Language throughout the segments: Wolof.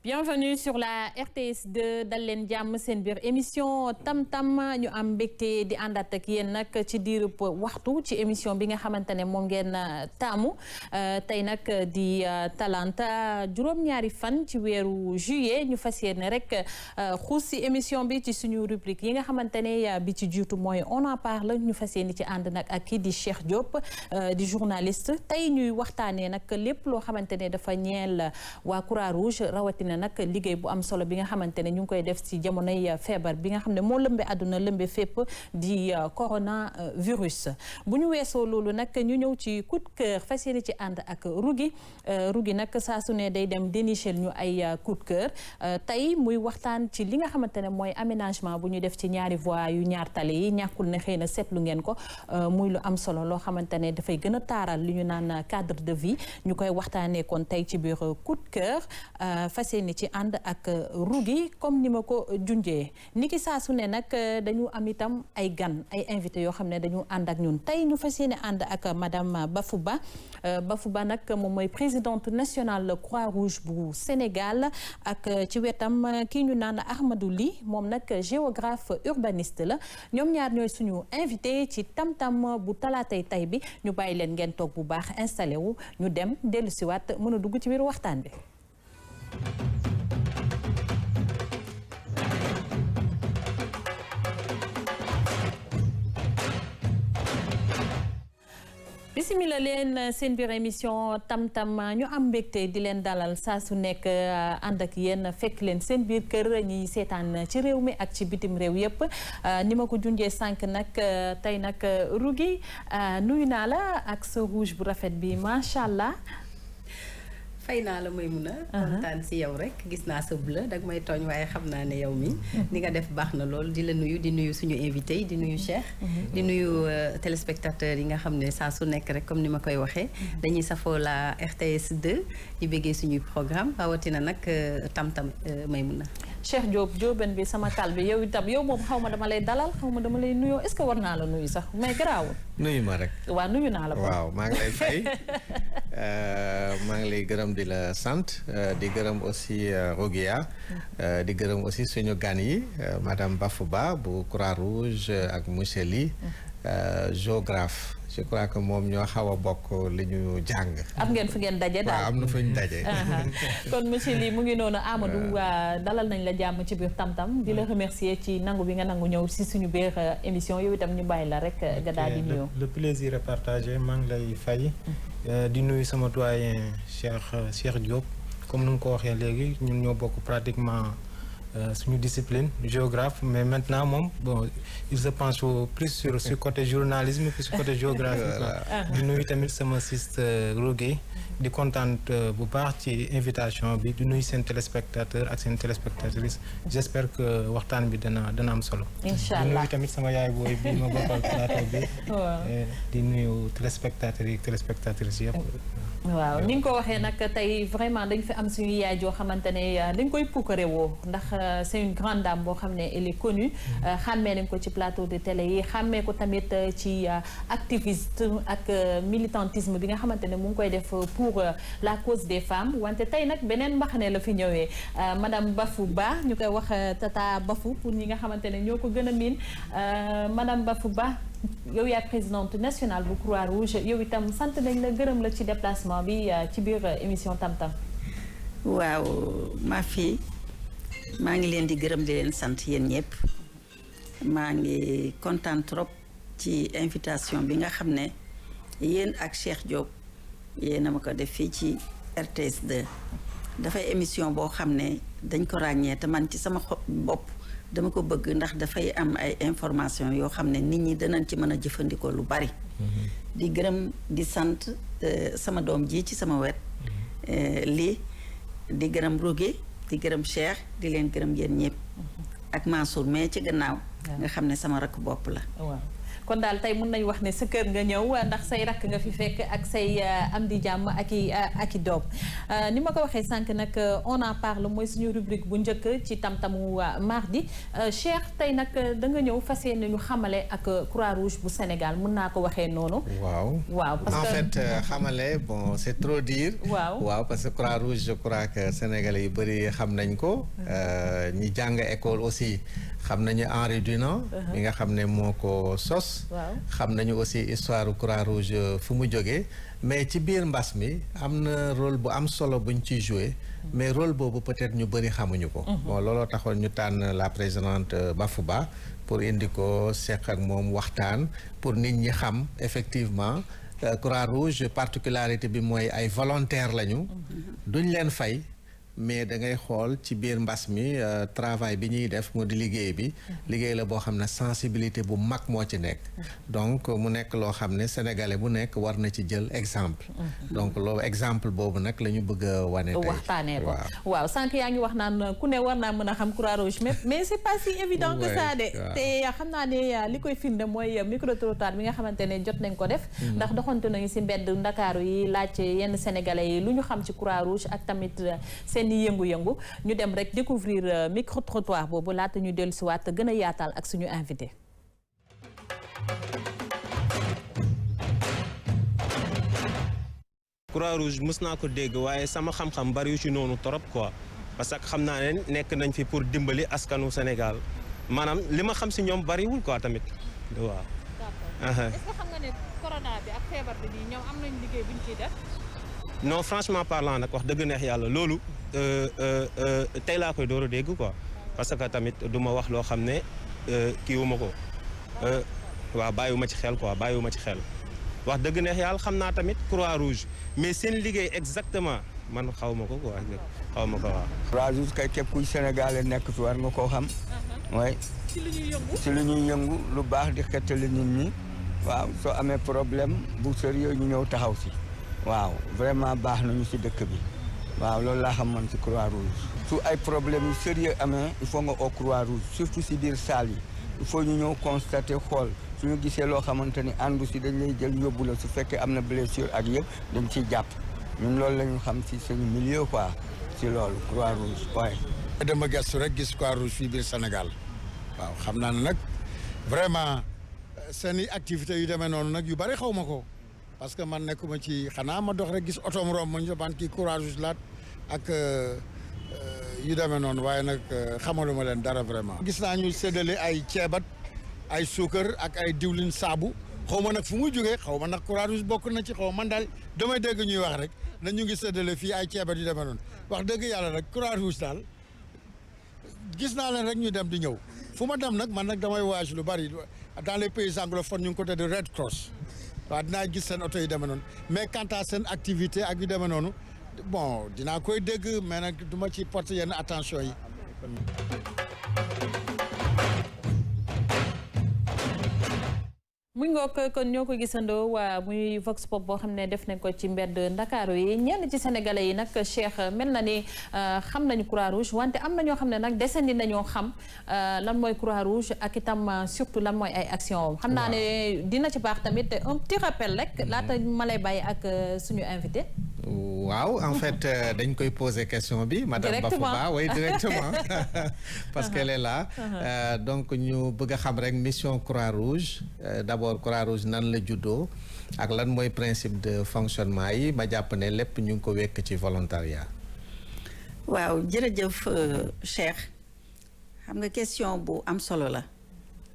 Bienvenue sur la RTS2 dal leen jàmm seen biir émission tam-tam ñu am mbégte di àndaat ak yéen nag ci diirub waxtu ci émission bi nga xamante ne moom ngeen taamu tey nag di talanta juróom-ñaari fan ci weeru juillet ñu fas yéene rek xuus si émission bi ci suñu rubrique yi nga xamante ne bi ci jiitu mooy on en parle ñu fas yéene ci ànd nag ak kii di Cheikh Diop di journaliste tey ñuy waxtaanee nag lépp loo xamante ne dafa ñeel waa Croix-Rouge rawatina nag liggéey bu am solo bi nga xamante ne ñu ngi koy def ci jamonoy feebar bi nga xam ne moo lëmbe àdduna lëmbe fépp di coronavirus bu ñu weesoo loolu nag ñu ñëw ci coup de cœur fas yéene ci ànd ak Rougui nag saa su ne day dem dénicher ñu ay coup de cœur tey muy waxtaan ci li nga xamante ne mooy aménagement bu ñu def ci ñaari voies yu ñaar tali yi ñàkkul ne xëy na seetlu ngeen ko muy lu am solo loo xamante ne dafay gën a taaral li ñu naan cadre de vie ñu koy waxtaanee kon tey ci biir coup de cœur fas yéene ci ànd ak Rougui comme ni ma ko junjee niki saa su ne nag dañu am itam ay gan ay invité yoo xam ne dañu ànd ak ñun tey ñu fas yéene ànd ak madame Bafou Ba nag moom mooy présidente nationale Croix-Rouge bu Sénégal ak ci wetam kii ñu naan Ahmadou Ly moom nag géographe urbaniste la ñoom ñaar ñooy suñu invité ci tam-tam bu talaatay tay bi ñu bàyyi leen ngeen toog bu baax installé wu ñu dem dellu siwaat mën a dugg ci biir waxtaan bi. bisimila leen seen biir émission tam-tam ñu am mbégte di leen dalal saa su nekk ànd ak yéen fekk leen seen biir kër ñi seetaan ci réew mi ak ci bitim réew yépp ni ma ko junjee sànq nag tey nag Rougui nuyu naa la ak sa rouge bu rafet bi macha allah. fay naa la Maymuna kontaan si yow rek gis naa sa bleu dag may tooñ waaye xam naa ne yow mi ni nga def baax na lool di la nuyu di nuyu suñu invité yi di nuyu Cheikh di nuyu téléspectateurs yi nga xam ne saa su nekk rek comme ni ma koy waxee dañuy safoo la RTS 2 di bëggee suñuy programme rawatina nag tam-tam Maymuna Cheikh Diop Diobène bi sama kal bi yow itam yow moom xaw ma dama lay dalal xaw ma dama lay nuyoo est-ce que war naa la nuyu sax mais garaawul nuyu ma rek waaw nuyu naa la waaw maa ngi lay fay maa ngi lay gërëm di la sant di gërëm aussi Rougui di gërëm aussi suñu gan yi madame Bafou Ba bu Croix-Rouge ak monsieur Ly géographe je crois que moom ñoo xaw a bokk li ñu jàng. am ngeen fu ngeen daje daal waaw am na fu ñu daje. kon monsieur Ly mu ngi noonu Amadou dalal nañ la jàmm ci biir tam-tam di la remercier ci nangu bi nga nangu ñëw si suñu biir émission yow itam ñu bàyyi la rek nga daal di nuyoo. le plaisir est partagé maa ngi lay fay. di nuyu sama doyen Cheikh Diop comme nu nga ko waxee léegi ñun ñoo bokk pratiquement suñu discipline géographe mais maintenant moom bon il se penche plus sur côté journalisme que sur côté géographie di nuyu tamit sama siste Rougui di kontaan bu baax ci invitation bi di nuyu seen téléspectateur ak seen téléspectatrice j'espère que waxtaan bi dana am solo incha allah di nuyu tamit sama yaay booy bi ma bokkal plateau bi di nuyu téléspectateurs yi téléspectatrices yëpp waaw ni nga ko waxee nag tey vraiment dañ fi am suñu yaay joo xamante ne dañ koy puukare woo ndax c'est une grande dame boo xam ne elle est connue xàmmee nañ ko ci plateau de télé yi xàmmee ko tamit ci activisme ak militantisme bi nga xamante ne mu ngi koy def pour la cause des femmes wante tey nag beneen mbaxane la fi ñëwee madame Bafou Ba ñu koy wax tata Bafou pour ñi nga xamante ne ñoo ko gën a miin madame Bafou Ba yow yaa présidente nationale bu Croix-Rouge yow itam sant nañ la gërëm la ci déplacement bi ci biir émission tam-tam. waaw ma fille maa ngi leen di gërëm di leen sant yéen ñëpp maa ngi kontaan trop ci invitation bi nga xam ne yéen ak Cheikh Diop yéen a ma ko def fii ci RTS 2 dafay émission boo xam ne dañ ko ràññee te man ci sama bopp dama ko bëgg ndax dafay am ay information yoo xam ne nit ñi danañ ci mën a jëfandikoo lu bari di gërëm di sant sama doom ji ci sama wet lii di gërëm Rougui di gërëm Cheikh di leen gërëm yéen ñëpp ak Mansour mais ci gannaaw nga xam ne sama rakk bopp la waaw kon daal tey mën nañu wax ne sa kër nga ñëw ndax say rakk nga fi fekk ak say am di jàmm ak i doom ni ma ko waxee sànq nag on en parle mooy suñu rubrique bu njëkk ci tam-tamu mardi Cheikh tey nag da nga ñëw fas yéene ñu xamale ak Croix-Rouge bu Sénégal mën naa ko waxee noonu. waaw parce que en fait xamale bon c'est trop dire. waaw parce que Croix-Rouge je crois que Sénégalais yu bëri xam nañ ko. ñi jàng école aussi xam nañu Henri Dunant. mi nga xam ne moo ko sos. xam nañu aussi histoire Croix-Rouge fu mu jógee mais ci biir mbas mi am na rôle bu am solo buñ ciy joué mais rôle boobu peut-être ñu bëri xamuñu ko. bon looloo taxoon ñu tànn la présidente Bafouba pour indi ko seq ak moom waxtaan pour nit ñi xam effectivement Croix-Rouge particularité bi mooy ay volontaires lañu. duñ leen fay. mais da ngay xool ci biir mbas mi travail bi ñuy def moo di liggéey bi liggéey la boo xam ne sensibilité bu mag moo ci nekk donc mu nekk loo xam ne sénégalais bu nekk war na ci jël exemple donc loolu exemple boobu nag la ñu bëgg a wane tey waxtaanee ko waaw sànq yaa ngi wax naan ku ne war naa mën a xam Croix-Rouge mais c'est pas si évident que ça de te xam naa ne li koy firnde mooy micro-trottoir bi nga xamante ne jot nañ ko def ndax doxantu nañu si mbedd Ndakaaru yi laaj yenn sénégalais yi lu ñu xam ci Croix-Rouge ak tamit ni yëngu-yëngu ñu dem rek découvrir micro-trottoir boobu laata ñu dellu si waat gën a yaatal ak suñu invité. Croix-Rouge mës naa ko dégg waaye sama xam-xam bariwu ci noonu trop quoi parce que xam naa ne nekk nañ fi pour dimbali askanu Sénégal maanaam li ma xam si ñoom bariwul quoi tamit waaw. D'accord. Est-ce que xam nga ne corona bi ak feebar bi nii ñoom am nañ liggéey bu ñu ciy def. non franchement parlant nag wax dëgg neex yàlla loolu tey laa koy door a dégg quoi parce que tamit du ma wax loo xam ne kiiwuma ko waaw bàyyiwuma ci xel quoi bàyyiwuma ci xel wax dëgg neex yàlla xam naa tamit Croix-Rouge mais seen liggéey exactement man xaw ma ko quoi xaw ma ko waaw. Croix-Rouge kay képp kuy Sénégalais nekk fi war nga koo xam. mooy ci lu ñuy yëngu lu baax di xettali nit ñi waaw soo amee problème bu sérieux ñu ñëw taxaw si. waaw vraiment baax nañu ci dëkk bi waaw loolu laa xam man ci Croix-Rouge su ay problème yu sérieux amee il faut nga au Croix-Rouge surtout ci biir salle yi il faut ñu ñëw constater xool suñu gisee loo xamante ni àndu ci dañ lay jël yóbbu la su fekkee am na blessure ak yëpp dañ ciy jàpp ñun loolu la ñu xam ci suñu milieu quoi ci loolu Croix-Rouge waaye. dama gëstu rek gis Croix-Rouge fii biir Sénégal waaw xam naa ne nag vraiment seen i activités yu demee noonu nag yu bari xaw ma ko. parce que man nekkuma ci xanaa ma dox rek gis oto mu romb ma ñu ban kii Croix-Rouge laat ak yu demee noonu waaye nag xamaluma leen dara vraiment. gis naa ñu séddale ay ceebat ay suukar ak ay diwlin saabu xaw ma nag fu muy jógee xaw ma nag Croix-Rouge bokk na ci xaw man daal damay dégg ñuy wax rek na ñu ngi séddale fii ay ceebat yu demee noonu wax dëgg yàlla rek Croix-Rouge daal gis naa leen rek ñu dem di ñëw fu ma dem nag man nag damay voyage lu bari dans les pays anglophones ñu ngi ko tuddee Red Cross. waaw dinaa gis seen oto yu demee noonu mais quant à seen activité ak yu demee noonu bon dinaa koy dégg mais nag du ma ci porter yenn attention yi. muy ngoog kon ñoo ko gisandoo waa muy Vox Pop boo xam ne def nañ ko ci mbedd Ndakaaru yi ñenn ci sénégalais yi nag Cheikh mel na ni xam nañu Croix-Rouge wante am na ñoo xam ne nag desandi nañoo xam lan mooy Croix-Rouge ak itam surtout lan mooy ay action xam naa ne dina ci baax tamit un petit rappel rek laata ma lay bàyyi ak suñu invité. waaw en fait dañ koy poser question bi madame Bafouba oui directement parce qu'elle est là donc ñu bëgg a xam rek mission Croix-Rouge d'abord Croix-Rouge nan la juddoo ak lan mooy principe de fonctionnement yi ma jàpp ne lépp ñu ngi ko wekk ci volontariat. waaw jërëjëf Cheikh xam nga question bu am solo la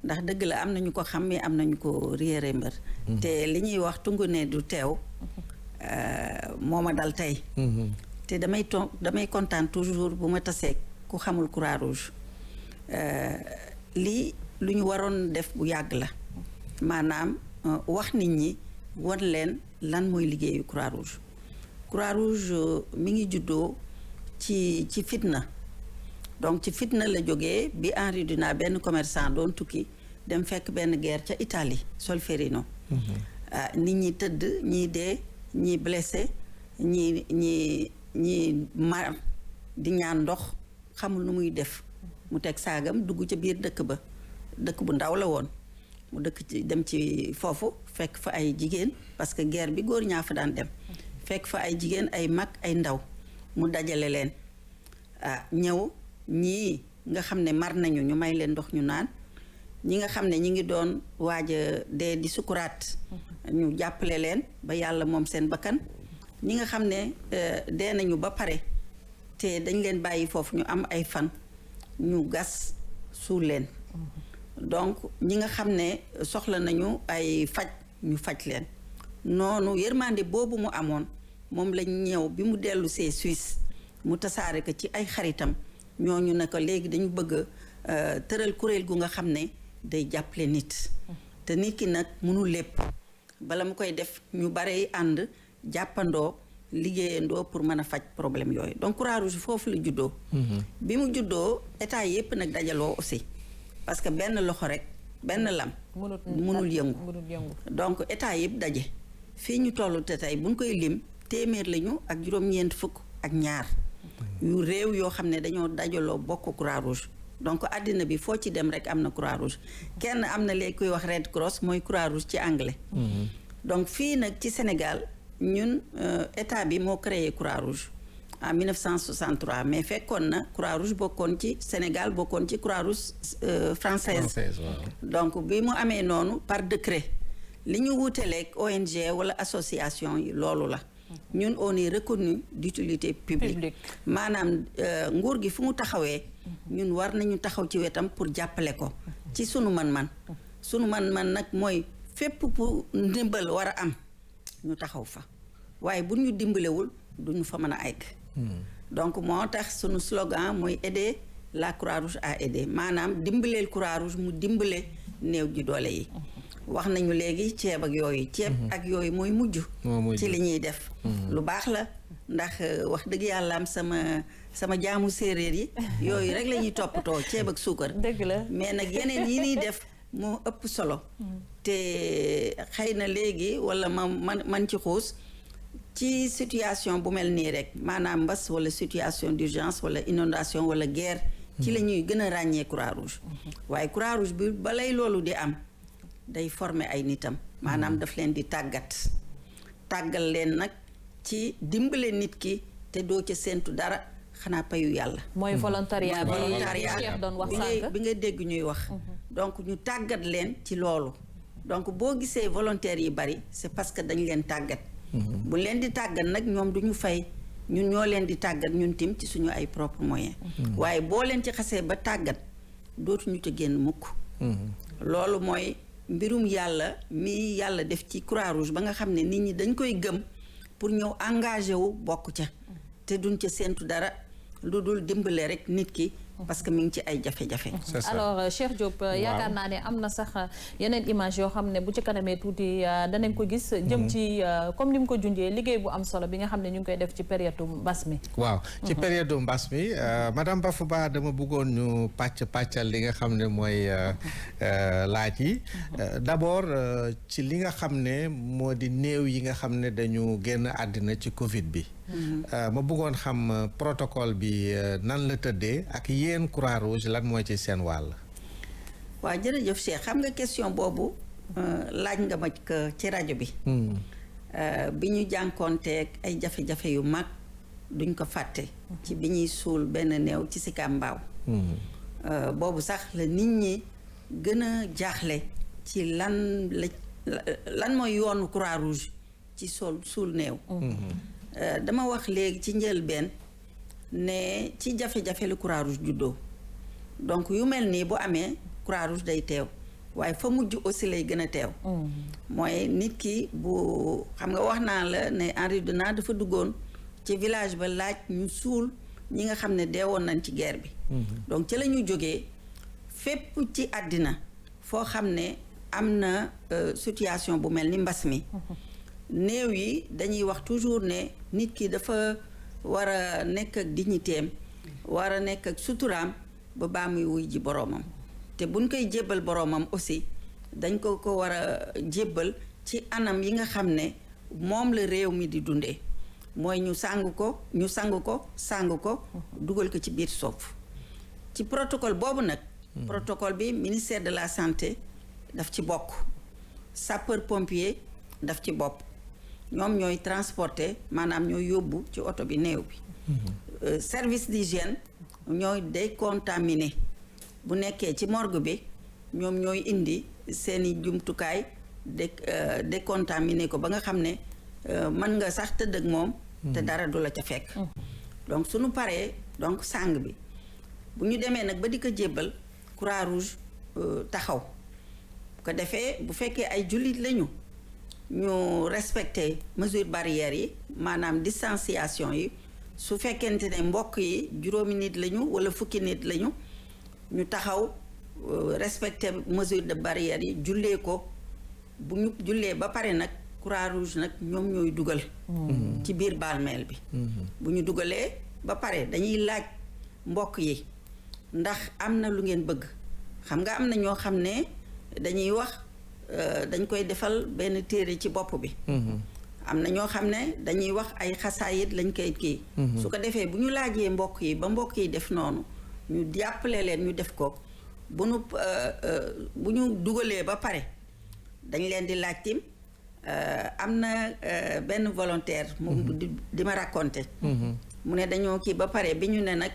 ndax dëgg la am nañu ko xam mais am nañu ko réere mbër te li ñuy wax tungu ne du teew moo ma dal tey te damay kontaan toujours bu ma tasee ku xamul Croix-Rouge lii lu ñu waroon def bu yàgg la maanaam wax nit ñi wan leen lan mooy liggéeyu Croix-Rouge. Croix-Rouge mi ngi juddoo ci fitna donc ci fitna la jógee bi Henri Dunant benn commerçant doon tukki dem fekk benn guerre ca Italie Solferino nit ñi tëdd ñii dee ñii blessé ñii mar di ñaan ndox xamul nu muy def mu teg saagam dugg ca biir dëkk ba dëkk bu ndaw la woon mu dëkk ci dem ci foofu fekk fa ay jigéen parce que guerre bi góor ñaa fa daan dem fekk fa ay jigéen ay mag ay ndaw mu dajale leen ñëw ñii nga xam ne mar nañu ñu may leen ndox ñu naan ñi nga xam ne ñi ngi doon waaj a dee di sukuraat ñu jàppale leen ba yàlla moom seen bakkan ñi nga xam ne dee nañu ba pare te dañ leen bàyyi foofu ñu am ay fan ñu gas suul leen donc ñi nga xam ne soxla nañu ay faj ñu faj leen noonu yërmande boobu mu amoon moom lañ ñëw bi mu dellu see Suisse mu tasaare ko ci ay xaritam ñooñu ne ko léegi dañu bëgg tëral kuréel gu nga xam ne day jàppale nit te nit ki nag mënul lépp bala mu koy def ñu bare ànd jàppandoo liggéeyandoo pour mën a faj problème yooyu donc Croix-Rouge foofu la juddoo bi mu juddoo état yépp nag dajaloo aussi parce que benn loxo rek benn lam mënul yëngu donc état yépp daje fii ñu toll te tey buñ koy lim téeméer lañu ak juróom-ñeent fukk ak ñaar yu réew yoo xam ne dañoo dajaloo bokk Croix-Rouge donc àddina bi foo ci dem rek am na Croix-Rouge kenn am na léegi kuy wax Red Cross mooy Croix-Rouge ci anglais donc fii nag ci Sénégal ñun état bi moo créé Croix-Rouge en 1963 mais fekkoon na Croix-Rouge bokkoon ci Sénégal bokkoon ci Croix-Rouge française donc bi mu amee noonu par décret li ñu wuteleeg ONG wala association yi loolu la ñun on est reconnu d'utilité publique maanaam nguur gi fu mu taxawee ñun war nañu taxaw ci wetam pour jàppale ko ci sunu man-man sunu man-man nag mooy fépp pour ndimbal war a am ñu taxaw fa waaye bu ñu dimbalewul duñu fa mën a egg donc moo tax sunu slogan mooy aider la Croix-Rouge à aider maanaam dimbaleel Croix-Rouge mu dimbale néew ji doole yi wax nañu léegi ceeb ak yooyu ceeb ak yooyu mooy mujj ci li ñuy def lu baax la ndax wax dëgg yàlla am sama jaamu séeréer yi yooyu rek la ñuy toppatoo ceeb ak suukar dëgg la mais nag yeneen yi ñuy def moo ëpp solo te xëy na léegi wala man ci xuus ci situation bu mel nii rek maanaam mbas wala situation d'urgence wala inondation wala guerre ci la ñuy gën a ràññee Croix-Rouge waaye Croix-Rouge bi balay loolu di am day former ay nitam maanaam daf leen di tàggal leen nag ci dimbale nit ki te doo ca séentu dara xanaa payu yàlla mooy volontariat Cheikh doon wax sànq bi nga dégg ñuy wax donc ñu tàggat leen ci loolu donc boo gisee volontaires yi bari c'est parce que dañ leen tàggat bu leen di tàggat nag ñoom duñu fay ñun ñoo leen di tàggat ñun tim ci suñu ay propres moyens waaye boo leen ci xasee ba tàggat dootuñu te génn mukk loolu mooy mbirum yàlla mi yàlla def ci Croix-Rouge ba nga xam ne nit ñi dañ koy gëm pour ñëw engagé wu bokk ca te duñ ca séentu dara lu dul dimbale rek nit ki parce que mi ngi ci ay jafe-jafe. alors Cheikh Diop yaakaar naa ne am na sax yeneen image yoo xam ne bu ci kanamee tuuti danañ ko gis jëm ci comme ni mu ko junjee liggéey bu am solo bi nga xam ne ñu ngi koy def ci période mbas mi waaw ci période mbas mi madame Bafou Ba dama bëggoon ñu pàccal li nga xam ne mooy laaj yi d'abord ci li nga xam ne moo di néew yi nga xam ne dañu génn àddina ci Covid bi ma bëggoon xam protocole bi nan la tëddee ak yéen Croix-Rouge lan mooy ci seen wàll. waaw jërëjëf Cheikh xam nga question boobu laaj nga ma ko ci rajo bi. bi ñu jànkoonteeg ay jafe-jafe yu mag duñ ko fàtte. ci bi ñuy suul benn néew ci Sicap Mbao. boobu sax la nit ñi gën a jaaxle ci lan mooy yoonu Croix-Rouge ci suul néew. dama wax léegi ci njëlbeen ne ci jafe-jafe lu Croix-Rouge juddoo donc yu mel nii bu amee Croix-Rouge day teew waaye fa mujj aussi lay gën a teew mooy nit ki bu xam nga wax naa la ne Henri Dunant dafa duggoon ci village ba laaj ñu suul ñi nga xam ne deewoon nañ ci guerre bi donc ci la ñu jógee fépp ci àddina foo xam ne am na situation bu mel ni mbas mi néew yi dañuy wax toujours ne nit ki dafa war a nekk ak dignitéem war a nekk ak suturaam ba baa muy wuy ji boroomam te buñ koy jébbal boroomam aussi dañ ko war a jébbal ci anam yi nga xam ne moom la réew mi di dundee mooy ñu sang ko dugal ko ci biir suuf ci protocole boobu nag protocole bi ministère de la santé daf ci bokk sapeur pompier daf ci bopp ñoom ñooy transporter maanaam ñooy yóbbu ci oto bi néew bi service d'hygiène ñooy décontaminer bu nekkee ci morgue bi ñoom ñooy indi seeni jumtukaay décontaminer ko ba nga xam ne mën nga sax tëdd ak moom te dara du la ca fekk donc suñu paree donc sang bi bu ñu demee nag ba di ko jébbal Croix-Rouge taxaw bu ko defee bu fekkee ay jullit lañu ñu respecter mesures barrières yi maanaam distanciation yi su fekkente ne mbokk yi juróomi nit lañu wala fukki nit lañu ñu taxaw respecter mesures de barrières yi jullee ko bu ñu jullee ba pare nag Croix-Rouge nag ñoom ñooy dugal ci biir bàmmeel bi bu ñu dugalee ba pare dañuy laaj mbokk yi ndax am na lu ngeen bëgg xam nga am na ñoo xam ne dañuy wax dañ koy defal benn téere ci bopp bi am na ñoo xam ne dañuy wax ay xasaayit lañ koy kii su ko defee bu ñu laajee mbokk yi ba mbokk yi def noonu ñu jàppale leen ñu def ko bu ñu dugalee ba pare dañ leen di laaj tim am na benn volontaire moom di ma raconté mu ne dañoo kii ba pare bi ñu ne nag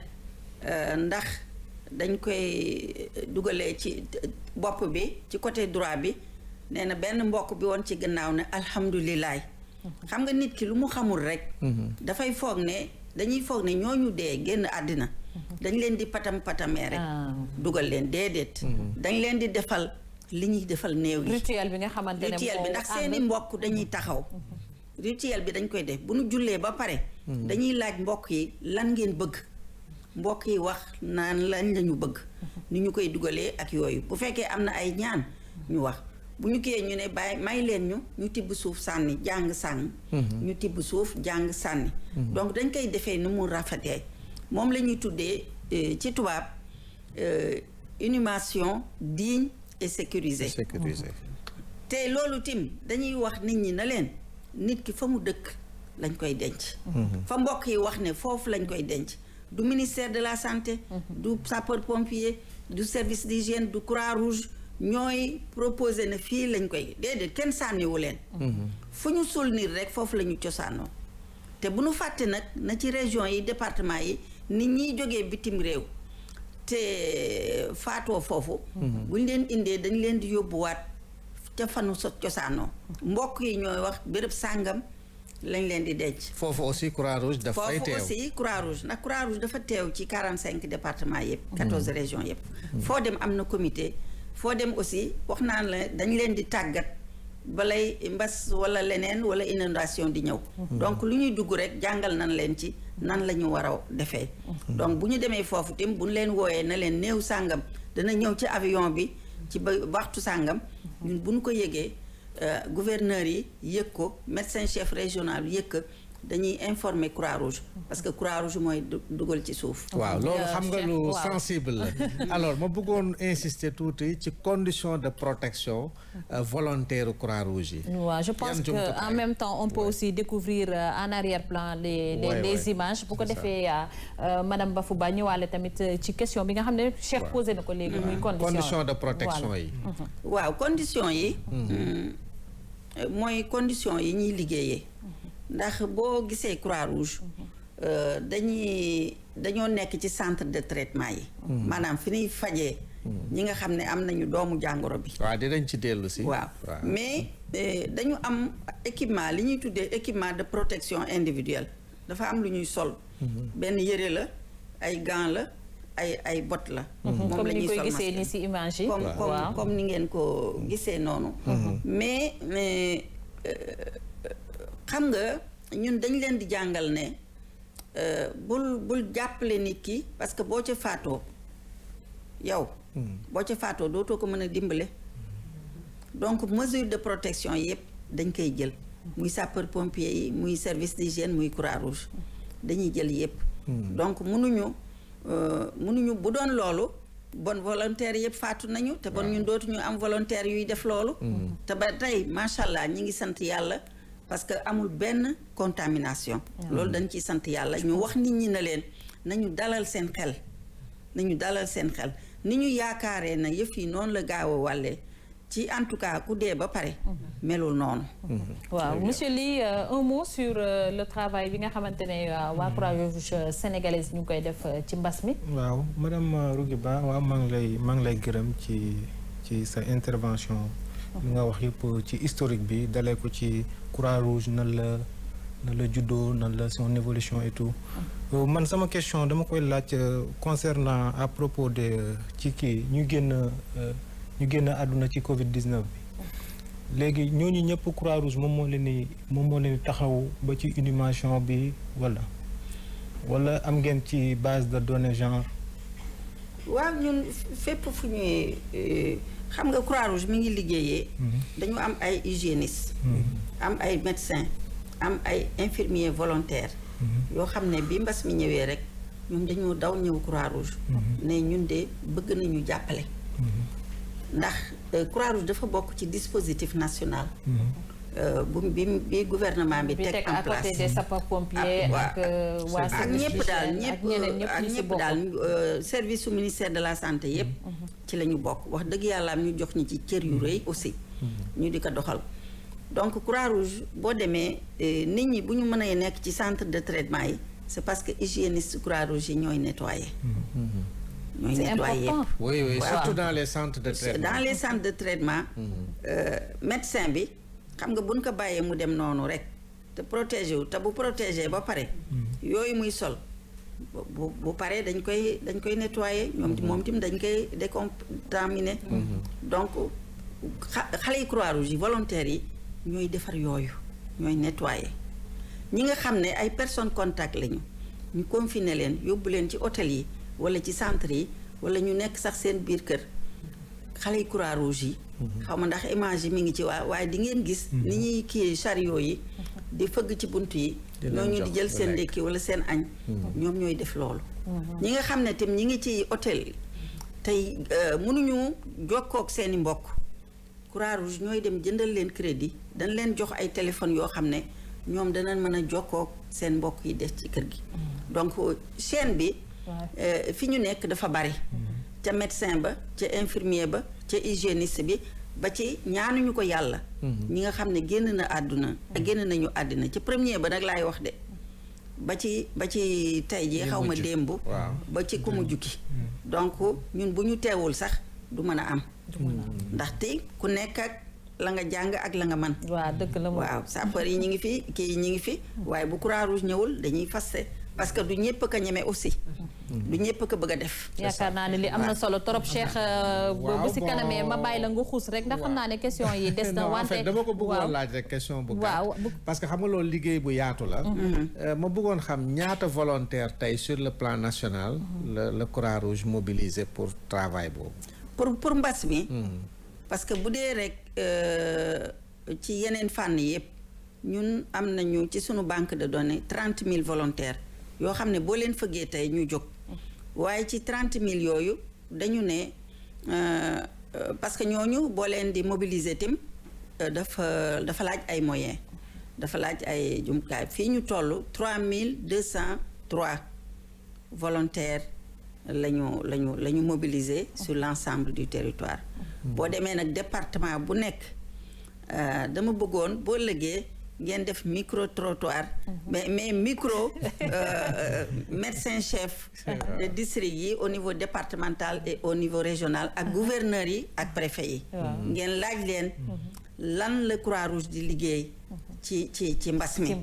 ndax dañ koy dugalee ci bopp bi ci côté droit bi nee na benn mbokk bi woon ci gannaaw ne alhamdulilah xam nga nit ki lu mu xamul rek dafay foog ne dañuy foog ne ñooñu dee génn àddina dañ leen di patamee rek dugal leen déedéet dañ leen di defal li ñuy defal néew yi rituel bi nga xamante ne rituel bi ndax seeni mbokk dañuy taxaw rituel bi dañ koy def bu ñu jullee ba pare dañuy laaj mbokk yi lan ngeen bëgg mbokk yi wax naan lañ lañu bëgg ni ñu koy dugalee ak yooyu bu fekkee am na ay ñaan ñu wax bu ñu kiyee ñu ne bàyyi may leen ñu tibb suuf sànni jàng sànni ñu tibb suuf jàng sànni donc dañ koy defee ni mu rafetee moom la ñuy tuddee ci tubaab inhumation digne et sécurisée te loolu tim dañuy wax nit ñi na leen nit ki fa mu dëkk lañ koy denc fa mbokk yi wax ne foofu lañ koy denc du ministère de la santé du sapeur pompier du service d'hygiène du Croix-Rouge ñooy proposé na fii lañ koy déedéet kenn sànniwu leen fu ñu suul nit rek foofu la ñu cosaanoo te bu ñu fàtte nag na ci région yi département yi nit ñiy jógee bitim réew te faatoo foofu buñ leen indee dañ leen di yóbbuwaat ca fanu so cosaanoo mbokk yi ñooy wax béréb sàngam lañ leen di denc foofu aussi Croix-Rouge dafay teew foofu aussi Croix-Rouge ndax Croix-Rouge dafa teew ci 45 départements yëpp 14 régions yëpp foo dem am na comité foo dem aussi wax naan la dañ leen di tàggat balay mbas wala leneen wala inondation di ñëw donc lu ñuy dugg rek jàngal nañ leen ci nan la ñu war a defee donc bu ñu demee foofu tim bu ñu leen wooyee na leen néew sàngam dana ñëw ci avion bi ci ba waxtu sàngam ñun bu ñu ko yëgee gouverneur yi yëg ko médecin chef régional yëg ko dañuy informer Croix-Rouge parce que Croix-Rouge mooy dugal ci suuf. waaw loolu xam nga lu sensible la. alors ma bëggoon insister tuuti ci condition de protection volontaire Croix-Rouge yi. waaw je pense que en même temps on peut aussi découvrir en arrière-plan les images. bu ko defee madame Bafouba ñëwaale tamit ci question bi nga xam ne Cheikh posé na ko léegi. muy condition de protection yi. waaw condition yi. mooy condition yi ñuy liggéeyee. ndax boo gisee Croix-Rouge dañoo nekk ci centre de traitement yi maanaam fi ñuy fajee ñi nga xam ne am nañu doomu jàngoro bi waaw dinañ ci dellu si waaw mais dañu am équipement li ñuy tuddee équipement de protection individuelle dafa am lu ñuy sol benn yëre la ay gants la ay bot la moom la ñuy sol koy gisee ni ci image yi comme ni ngeen ko gisee noonu mais xam nga ñun dañ leen di jàngal ne bul jàppale nit ki parce que boo ca faatoo yow boo ca faatoo dootoo ko mën a dimbale donc mesure de protection yëpp dañ koy jël muy sapeur pompier yi muy service d'hygiène muy Croix-Rouge dañuy jël yëpp donc mënuñu bu doon loolu bon volontaire yëpp faatu nañu te bon ñun dootuñu am volontaire yuy def loolu te ba tey macha allah ñi ngi sant yàlla parce que amul benn contamination loolu dañ ciy sant yàlla ñu wax nit ñi ne leen nañu dalal seen xel ni ñu yaakaaree na yëf yi noonu la gaaw a wàllee ci en tout cas ku dee ba pare melul noonu. waaw monsieur Ly un mot sur le travail bi nga xamante ne waa Croix-Rouge sénégalaise ñu ngi koy def ci mbas mi. waaw madame Rougui Ba waaw maa ngi lay gërëm ci sa intervention. li nga wax yëpp ci historique bi dalee ko ci Croix-Rouge nan la juddoo nan la son évolution et tout. man sama question dama koy laaj concernant à propos de ci kii ñu génn àdduna ci Covid-19 bi léegi ñooñu ñëpp Croix-Rouge moom moo leen di taxaw ba ci inhumation bi wala am ngeen ci base de données genre. waaw ñun fépp fu ñuy xam nga Croix-Rouge mi ngi liggéeyee. dañu am ay hygiénistes. am ay médecins am ay infirmiers volontaires. yoo xam ne bi mbas mi ñëwee rek ñoom dañoo daw ñëw Croix-Rouge. ne ñun de bëgg nañu jàppale. ndax Croix-Rouge dafa bokk ci dispositif national. bi gouvernement bi teg en place. à côté des sapeurs-pompiers ak waa service ñëpp daal service su ministère de la santé yëpp. ci la ñu bokk wax dëgg yàlla ñu jox ñi ci cër yu rëy aussi. ñu di ko doxal donc Croix-Rouge boo demee nit ñi bu ñu mën a nekk ci centre de traitement yi c'est parce que hygiéniste Croix-Rouge yi ñooy nettoyer. ñooy nettoyer yëpp. oui surtout dans les centres de traitement. dans les centres de traitement. médecin bi xam nga buñ ko bàyyee mu dem noonu rek te protégé wu te bu protégé ba pare. yooyu muy sol bu paree dañ koy nettoyer moom tim dañ koy décontaminer. donc xale yi Croix-Rouge yi volontaires yi ñooy defar yooyu ñooy nettoyer ñi nga xam ne ay personnes contact lañu ñu confiner leen yóbbu leen ci hôtel yi wala ci centre yi wala ñu nekk sax seen biir kër xale yi Croix-Rouge yi. xaw ma ndax image yi mi ngi ci waaye di ngeen gis. ni ñuy kii chariot yi di fëgg ci bunt yi. ñooñu di jël seen ndékki wala seen añ. ñoom ñooy def loolu. ñi nga xam ne tam ñi ngi ci hôtel yi tey mënuñu jokkook seeni mbokk Croix-Rouge ñooy dem jëndal leen crédit dañ leen jox ay téléphones yoo xam ne ñoom danañ mën a jokkook seen mbokk yi des ci kër gi. donc chaîne bi. fi ñu nekk dafa bari. ca médecin ba ca infirmier ba ca hygiéniste bi ba ci ñaanuñu ko yàlla. ñi nga xam ne génn nañu àddina ci premier ba nag laay wax de ba ci tey jii xaw ma démb. ba ci ku mu jukki. donc ñun bu ñu teewul sax du mën a am. ndaxte ku nekk ak la nga jàng ak la nga man waaw dëgg la waaw sapeur yi ñi ngi fi kii ñi ngi fi waaye bu Croix-Rouge ñëwul dañuy faste parce que du ñëpp ka ñeme aussi. du ñëpp ko bëgg a def. yaakaar naa ne li am na solo trop Cheikh. bu si kanamee ma bàyyi la nga xuus rek ndax xam naa ne question yi des na. wante en fait dama ko bëggoon laaj rek question bu gàtt. parce que xam nga loolu liggéey bu yaatu la. ma bëggoon xam ñaata volontaire tey sur le plan national. le Croix-Rouge mobilisé pour travail boobu. pour mbas mi. parce que bu dee rek ci yeneen fànn yëpp ñun am nañu ci sunu banque de données 30 000 volontaires. yoo xam ne boo leen fëggee tey ñu jóg waaye ci 30 000 yooyu dañu ne parce que ñooñu boo leen di mobiliser tim dafa laaj ay moyens dafa laaj ay jumtukaay fii ñu toll 3203 volontaires la ñu mobiliser sur l'ensemble du territoire. boo demee nag département bu nekk dama bëggoon boo lëggee ngeen def micro trottoir mais micro médecin chef de district yi au niveau départemental et au niveau régional ak gouverneur yi ak préfet yi ngeen laaj leen lan la Croix-Rouge di liggéey ci mbas mi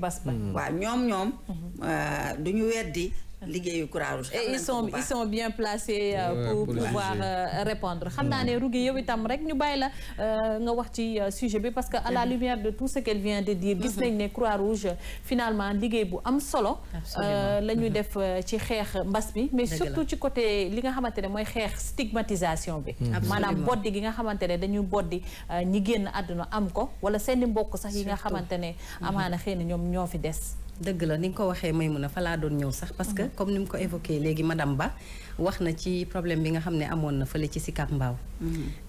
waaw ñoom duñu weddi liggéeyu Croix-Rouge. Et ils sont bien placés pour pouvoir répondre. xam naa ne Rougui yow itam rek ñu bàyyi la nga wax ci sujet bi parce que à la lumière de tout ce qu'elle vient de dire gis nañ ne Croix-Rouge finalement liggéey bu am solo la ñu def ci xeex mbas bi mais surtout ci côté li nga xamante ne mooy xeex stigmatisation bi maanaam boddi gi nga xamante ne dañu boddi ñi génn àdduna am ko wala seeni mbokk sax yi nga xamante ne amaana xëy na ñoom ñoo fi des. dëgg la ni nga ko waxee Maïmouna fa laa doon ñëw sax parce que comme ni mu ko évoqué léegi madame Ba wax na ci problème bi nga xam ne amoon na fële ci Sicap Mbao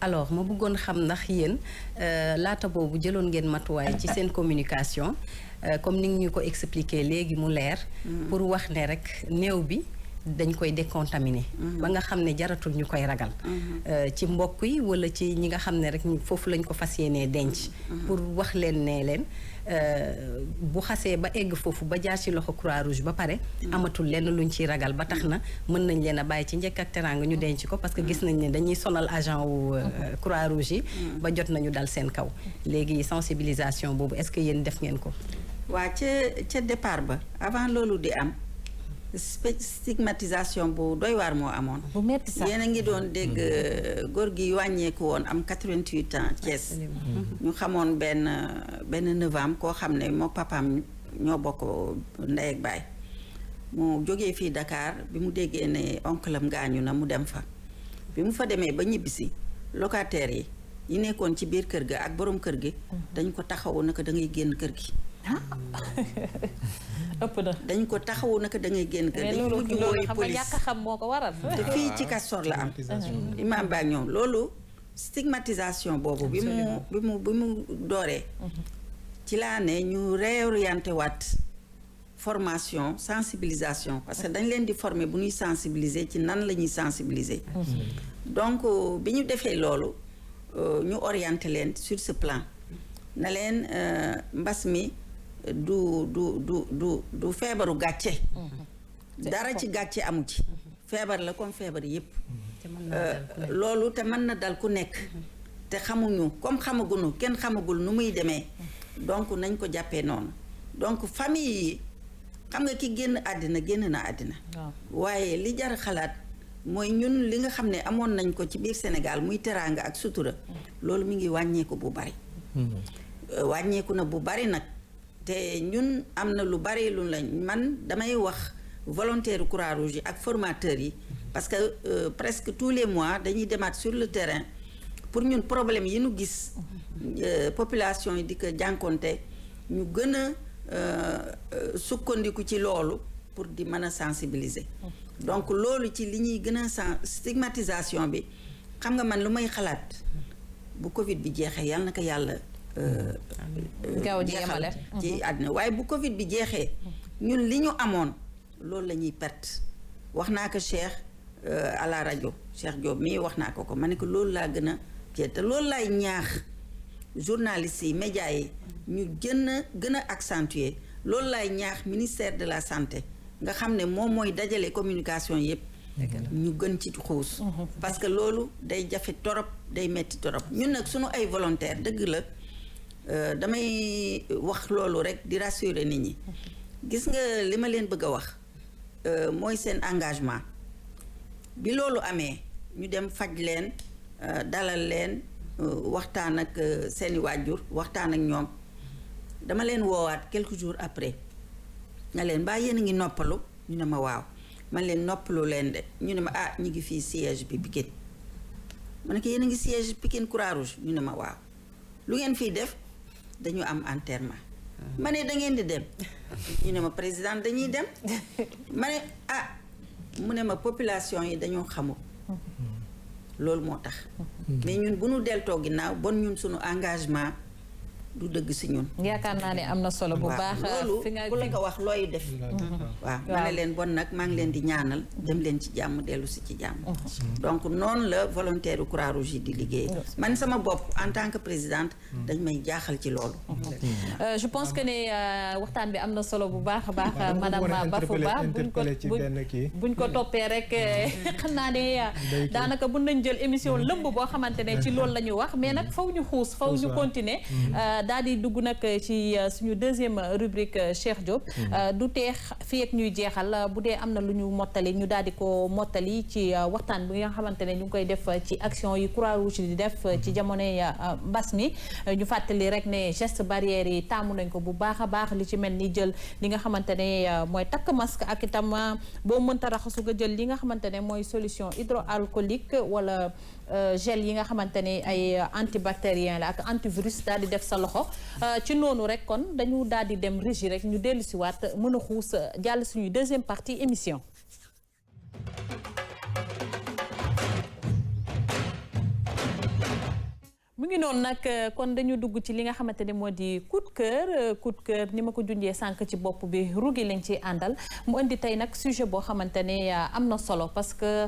alors ma bëggoon xam ndax yéen laata boobu jëloon ngeen matuwaay ci seen communication comme ni nga ñu ko expliqué léegi mu leer pour wax ne rek néew bi dañ koy décontaminer ba nga xam ne jaratul ñu koy ragal ci mbokk yi wala ci ñi nga xam ne rek foofu lañ ko fas yéenee denc pour wax leen ne leen bu xasee ba egg foofu ba jaar ci loxo Croix-Rouge ba pare amatul lenn luñ ciy ragal ba tax na mën nañ leen a bàyyi ci njëkk ak teraanga ñu denc ko parce que gis nañ ne dañuy sonal agent wu Croix-Rouge yi ba jot nañu dal seen kaw léegi sensibilisation boobu est-ce que yéen def ngeen ko waa ca départ ba avant loolu di am stigmatisation bu doy waar moo amoon bu metti sax yéen a ngi doon dégg góor gi wàññeeku woon am 88 ans Thiès ñu xamoon benn neveu koo xam ne moo papaam ñoo bokk ndey ak baay mu jógee fii Dakar bi mu déggee ne oncle am gaañu na mu dem fa bi mu fa demee ba ñibbisi locataires yi nekkoon ci biir kër ga ak borom kër gi dañ ko taxawu naka da ngay génn kër gi ëpp na dañ ko taxawu naka da ngay génn kër gi dañ mujj wooyu police ñàkk xam moo ko waral te fii ci Castor la am imaam baak ñoom loolu stigmatisation boobu bi mu dooree ci laa ne ñu réorienté waat formation sensibilisation parce que dañ leen di former bu ñuy sensibiliser ci nan la ñuy sensibiliser donc bi ñu defee loolu ñu orienté leen sur ce plan na leen mbas mi du feebaru gàcce dara ci gàcce amu ci feebar la comme feebar yépp loolu te mën na dal ku nekk te xamuñu comme xamaguñu kenn xamagul nu muy demee donc nañ ko jàppee noonu donc famille yi xam nga ki génn génn na àddina waaye li jar xalaat mooy ñun li nga xam ne amoon nañ ko ci biir Sénégal muy teraanga ak sutura loolu mi ngi wàññeeku bu bari wàññeeku na bu bari nag te ñun am na lu bari lu lañ man damay wax volontaire Croix-Rouge yi ak formateurs yi parce que presque tous les mois dañuy demaat sur le terrain pour ñun problème yi ñu gis population yi di ko jànkonte ñu gën a sukkandiku ci loolu pour di mën a sensibiliser donc loolu ci li ñuy gën a stigmatisation bi xam nga man lu may xalaat bu Covid bi jeexee yàlla na ko yàlla gaaw jeexal ci àddina waaye bu Covid bi jeexee ñun li ñu amoon loolu la ñuy perte wax naa ko Cheikh à la rajo Cheikh Diop mii wax naa ko ma ne ko loolu laa gën a te loolu laay ñaax journalistes yi médias yi ñu gën a accentuer loolu laay ñaax ministère de la santé nga xam ne moom mooy dajale communication yépp ñu gën ci xuus parce que loolu day jafe torop day metti torop ñun nag suñu ay volontaire dëgg la damay wax loolu rek di rassurer nit ñi gis nga li ma leen bëgg a wax mooy seen engagement bi loolu amee ñu dem faj leen dalal leen waxtaan ak seeni waajur waxtaan ak ñoom dama leen woowaat quelques jours après na leen mbaa yéen a ngi noppalu ñu ne ma waaw man leen noppalu leen de ñu ne ma ñu ngi fii siège bi Pikine ma ne ko yéen a ngi siège Pikine Croix-Rouge ñu ne ma waaw lu ngeen fiy def dañu am enterrement ma ne da ngeen di dem ñu ne ma président dañuy dem ma ne mu ne ma population yi dañoo xamul loolu moo tax mais ñun bu ñu deltoo ginnaaw bon ñun suñu engagement du dëgg si ñun. yaakaar naa ne am na solo bu baax. loolu ku la ko wax looy def. waaw ma ne leen bon nag maa ngi leen di ñaanal dem leen ci jàmm dellu si ci jàmm. donc noonu la volontaire Croix-Rouge yi di liggéey. man sama bopp en tant que présidente. dañ may jaaxal ci loolu. je pense que ne waxtaan bi am na solo bu baax a baax. madame Bafouba buñ ko toppee rek xam naa ne daanaka mun nañ jël émission lëmb boo xamante ne ci loolu la ñu wax mais nag faw ñu xuus faw ñu continuer. daal di dugg nag ci suñu deuxième rubrique Cheikh Diop du teex fii ak ñuy jeexal bu dee am na lu ñu mottali ñu daal di ko mottali ci waxtaan bi nga xamante ne ñu ngi koy def ci action yi Croix-Rouge di def ci jamonoy mbas mi ñu fàttali rek ne geste barrière yi taamu nañ ko bu baax a baax li ci mel ni jël li nga xamante ne mooy takk masque ak itam boo mënta raxasu nga jël li nga xamante ne mooy solution hydroalcoolique wala gel yi nga xamante ne ay antibactérien la ak antivirus daal di def sa loxo ci noonu rek kon dañu daal di dem régie rek ñu dellu si waat mën a xuus jàll suñuy deuxième partie émission. mu ngi noonu nag kon dañu dugg ci li nga xamante ne moo di coup de cœur ni ma ko junjee sànq ci bopp bi Rougui lañ ciy àndal mu indi tey nag sujet boo xamante ne am na solo parce que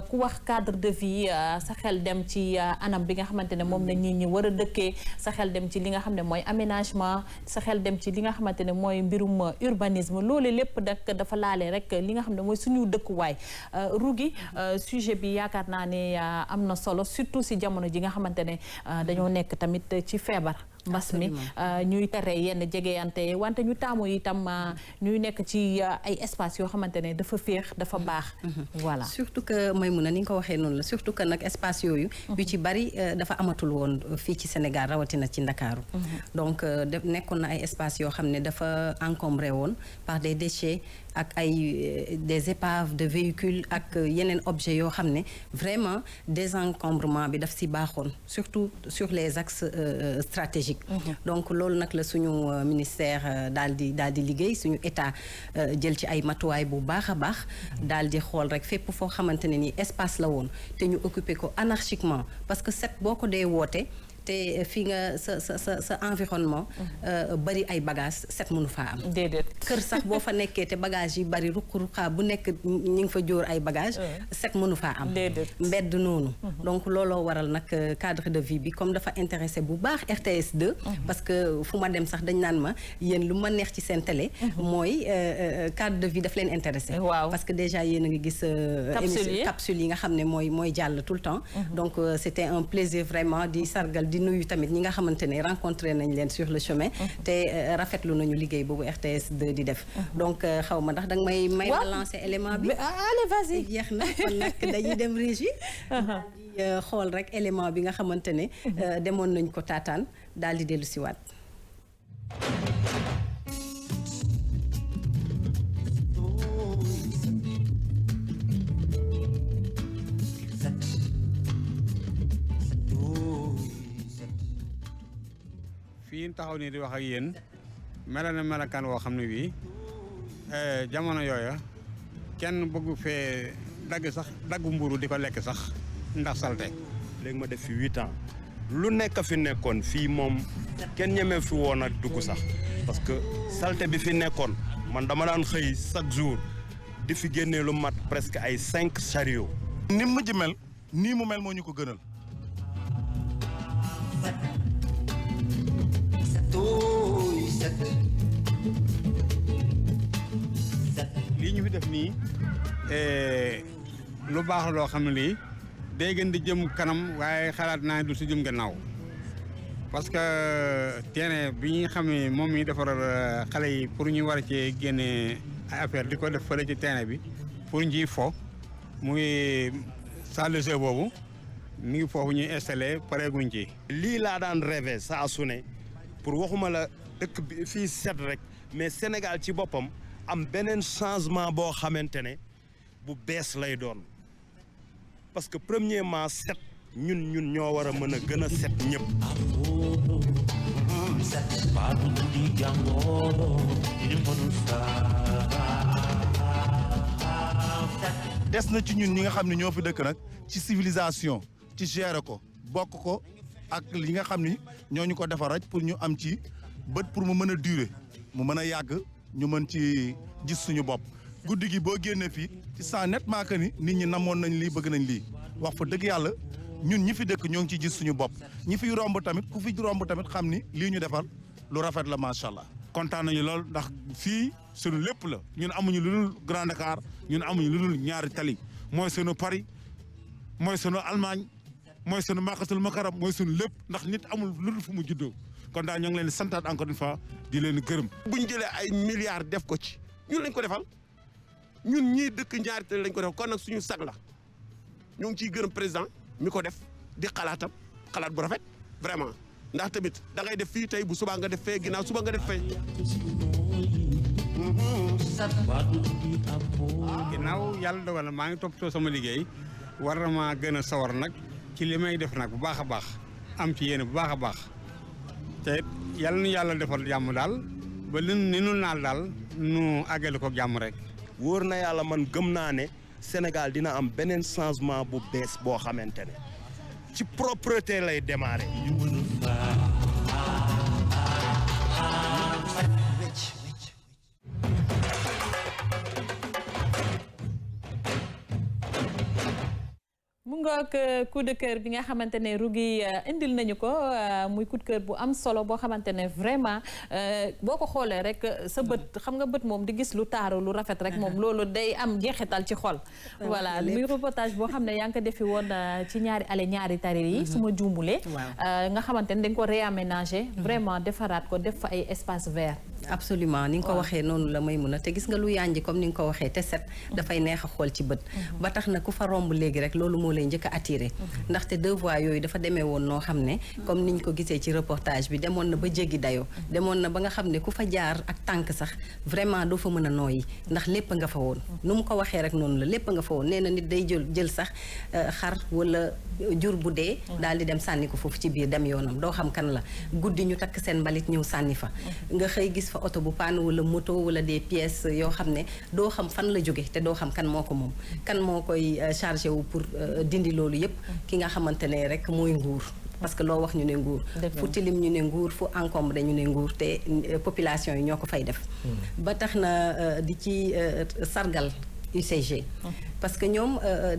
ku wax cadre de vie sa xel dem ci anam bi nga xamante ne moom la nit ñi war a dëkkee sa xel dem ci li nga xam ne mooy aménagement sa xel dem ci li nga xamante ne mooy mbirum urbanisme loolu lépp nag dafa laale rek li nga xam ne mooy suñu dëkkuwaay Rougui sujet bi yaakaar naa ne am na solo surtout si jamono ji nga xamante ne dañoo nekk tamit ci feebar mbas mi ñuy tere yenn jegeyante wante ñu taamu itam ñuy nekk ci ay espace yoo xamante ne dafa féex dafa baax voilà surtout que Maïmouna ni nga ko waxee noonu la surtout que nag espace yooyu yu ci bari dafa amatul woon fii ci Sénégal rawatina ci Ndakaaru donc nekkoon na ay espace yoo xam ne dafa encombré woon par des déchets ak ay des épaves de véhicules ak yeneen objets yoo xam ne vraiment désencombrement bi daf si baaxoon surtout sur les axes stratégiques donc loolu nag la suñu ministère daal di liggéey suñu état jël ci ay matuwaay bu baax a baax daal di xool rek fépp foo xamante ne ni espace la woon te ñu occupé ko anarchiquement parce que set boo ko dee woote te fii nga sa environnement bari ay bagages set mënu faa am déedéet kër sax boo fa nekkee te bagages yi bari ruqaa bu nekk ñi ngi fa jóor ay bagages set mënu faa am mbedd noonu donc looloo waral nag cadre de vie bi comme dafa intéressé bu baax RTS 2 parce que fu ma dem sax dañ naan ma yéen lu ma neex ci seen télé mooy cadre de vie daf leen intéressé parce que déjà yéen a ngi gis capsule yi nga xam ne mooy jàll tout le temps donc c'était un plaisir vraiment di sargal di nuyu tamit ñi nga xamante ne rencontré nañ leen sur le chemin te rafetlu nañu liggéey boobu RTS 2 di def donc xaw ma ndax danga may ma lancer élément bi allez vas-y jeex na kon nag dañuy dem régie di xool rek élément bi nga xamante ne demoon nañ ko taataan daal di dellu siwaat fii taxaw nii di wax ak yéen mel na melakaan woo xam ne bii jamono yooya kenn bëggu fee daggu mburu di ko lekk sax ndax salte léegi ma def fi 8 ans lu nekk fi nekkoon fii moom kenn ñemee fi woon a dugg sax parce que salte bi fi nekkoon man dama daan xëy chaque jour di fi génnee lu mat presque ay 5 chariots. ni mu mujj mel nii mu mel moo ñu ko gënal. lii ñu fi def nii lu baax loo xam ne lii day gën di jëm kanam waaye xalaat naa du si jëm gannaaw parce que terrain bi ñu xam ne moom mi defaral xale yi pour ñu war cee génne ay affaire di ko def fële ci terrain bi pour ñu ciy fo muy salle de jeu boobu mi ngi foofu ñuy installé pareeguñ ci. lii laa daan rêvé saa su ne pour waxuma la dëkk bi fii set rek mais Sénégal ci boppam am beneen changement boo xamante ne bu bees lay doon parce que premièrement set ñun ñoo war a mën a gën a set ñëpp. des na ci ñun ñi nga xam ne ñoo fi dëkk nag ci civilisation ci gérer ko bokk ko ak li nga xam ni ñoo ñu ko defar rek pour ñu am ci bët pour mu mën a durer mu mën a yàgg ñu mën ci gis suñu bopp. guddi gi boo génnee fii ci sens nettement que ni nit ñi namoon nañ lii bëgg nañ lii wax fa dëgg yàlla ñun ñi fi dëkk ñoo ngi ciy gis suñu bopp ñi fi romb tamit ku fi romb tamit xam ni lii ñu defar lu rafet la macha allah. kontaan nañu lool ndax fii suñu lépp la ñun amuñu lu dul Grand Dakar ñun amuñu lu dul ñaari tali mooy sunu Paris mooy sunu Allemagne mooy sunu Makkatul Mukarram mooy sunu lépp ndax nit amul lu dul fu mu juddoo kon daal ñoo ngi leen di santaat encore une fois di leen gërëm. bu ñu jëlee ay milliards def ko ci ñun lañ ko defal ñun ñii dëkk ñaari tali lañ ko defal kon nag suñu sag la ñoo ngi ciy gërëm président mi ko def di xalaatam xalaat bu rafet vraiment. ndax tamit da ngay def fii tey bu subaa nga def fee ginnaaw suba nga def fee. ginnaaw yàlla dogal na maa ngi toppatoo sama liggéey war na maa gën a sawar nag ci li may def nag bu baax a baax am ci yéene bu baax a baax te yàlla nu yàlla defal jàmm daal ba li nu naal daal nu àggale ko jàmm rek. wóor na yàlla man gëm naa ne Sénégal dina am beneen changement bu bees boo xamante ne ci propreté lay démarrer. mu ngoog coup de cœur bi nga xamante ne Rougui indil nañu ko muy coup de cœur bu am solo boo xamante ne vraiment boo ko xoolee rek sa bët xam nga bët moom di gis lu taaru lu rafet rek moom loolu day am jeexital ci xol. voilà muy reportage boo xam ne yaa ngi ko defi woon ci ñaari allée ñaari tari yi. su ma juumulee. nga xamante ne dañ ko réaménager. vraiment defaraat ko def fa ay espace vert. absolument ni nga ko waxee noonu la may mun a te gis nga lu yànji comme ni nga ko waxee te set dafay neex a xool ci bët. ba tax na ku fa romb léegi rek loolu moo lay njëkk a attiré ndaxte deux voies yooyu dafa demee woon noo xam ne comme niñ ko gisee ci reportage bi demoon na ba jéggi dayoo demoon na ba nga xam ne ku fa jaar ak tànk sax vraiment doo fa mën a nooyi ndax lépp nga fa woon nu mu ko waxee rek noonu la lépp nga fa woon nee na nit day jël sax xar wala jur bu dee daal di dem sànni ko foofu ci biir dem yoonam doo xam kan la guddi ñu takk seen mbalit ñëw sànni fa nga xëy gis fa oto bu paan wala moto wala des pièces yoo xam ne doo xam fan la jóge te doo xam kan moo ko moom kan moo koy chargé wu pour dindi loolu yëpp ki nga xamante ne rek mooy nguur parce que loo wax ñu ne nguur fu tilim ñu ne nguur fu encombré ñu ne nguur te population yi ñoo ko fay def ba tax na di ci sargal UCG parce que ñoom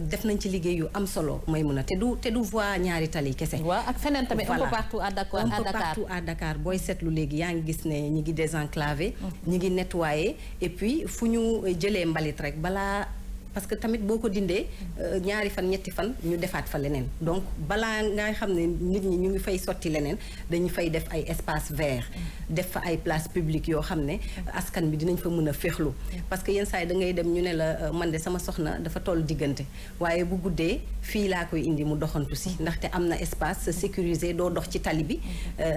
def nañ ci liggéey yu am solo may mun a te du voie ñaari tali kese. waaw ak feneen tamit un peu partout à Dakar un peu partout à Dakar booy seetlu léegi yaa ngi gis ne ñi ngi désenclavé ñi ngi nettoyé et puis fu ñu jëlee mbalit rek balaa parce que tamit boo ko dindee ñaari fan ñetti fan ñu defaat fa leneen donc balaa nga xam ne nit ñi ñu ngi fay sotti leneen dañu fay def ay espace vert def fa ay place publique yoo xam ne askan bi dinañ fa mën a féexlu parce que yenn saa yi da ngay dem ñu ne la man de sama soxna dafa toll diggante waaye bu guddee fii laa koy indi mu doxantu si ndaxte am na espace sécurisé doo dox ci tali bi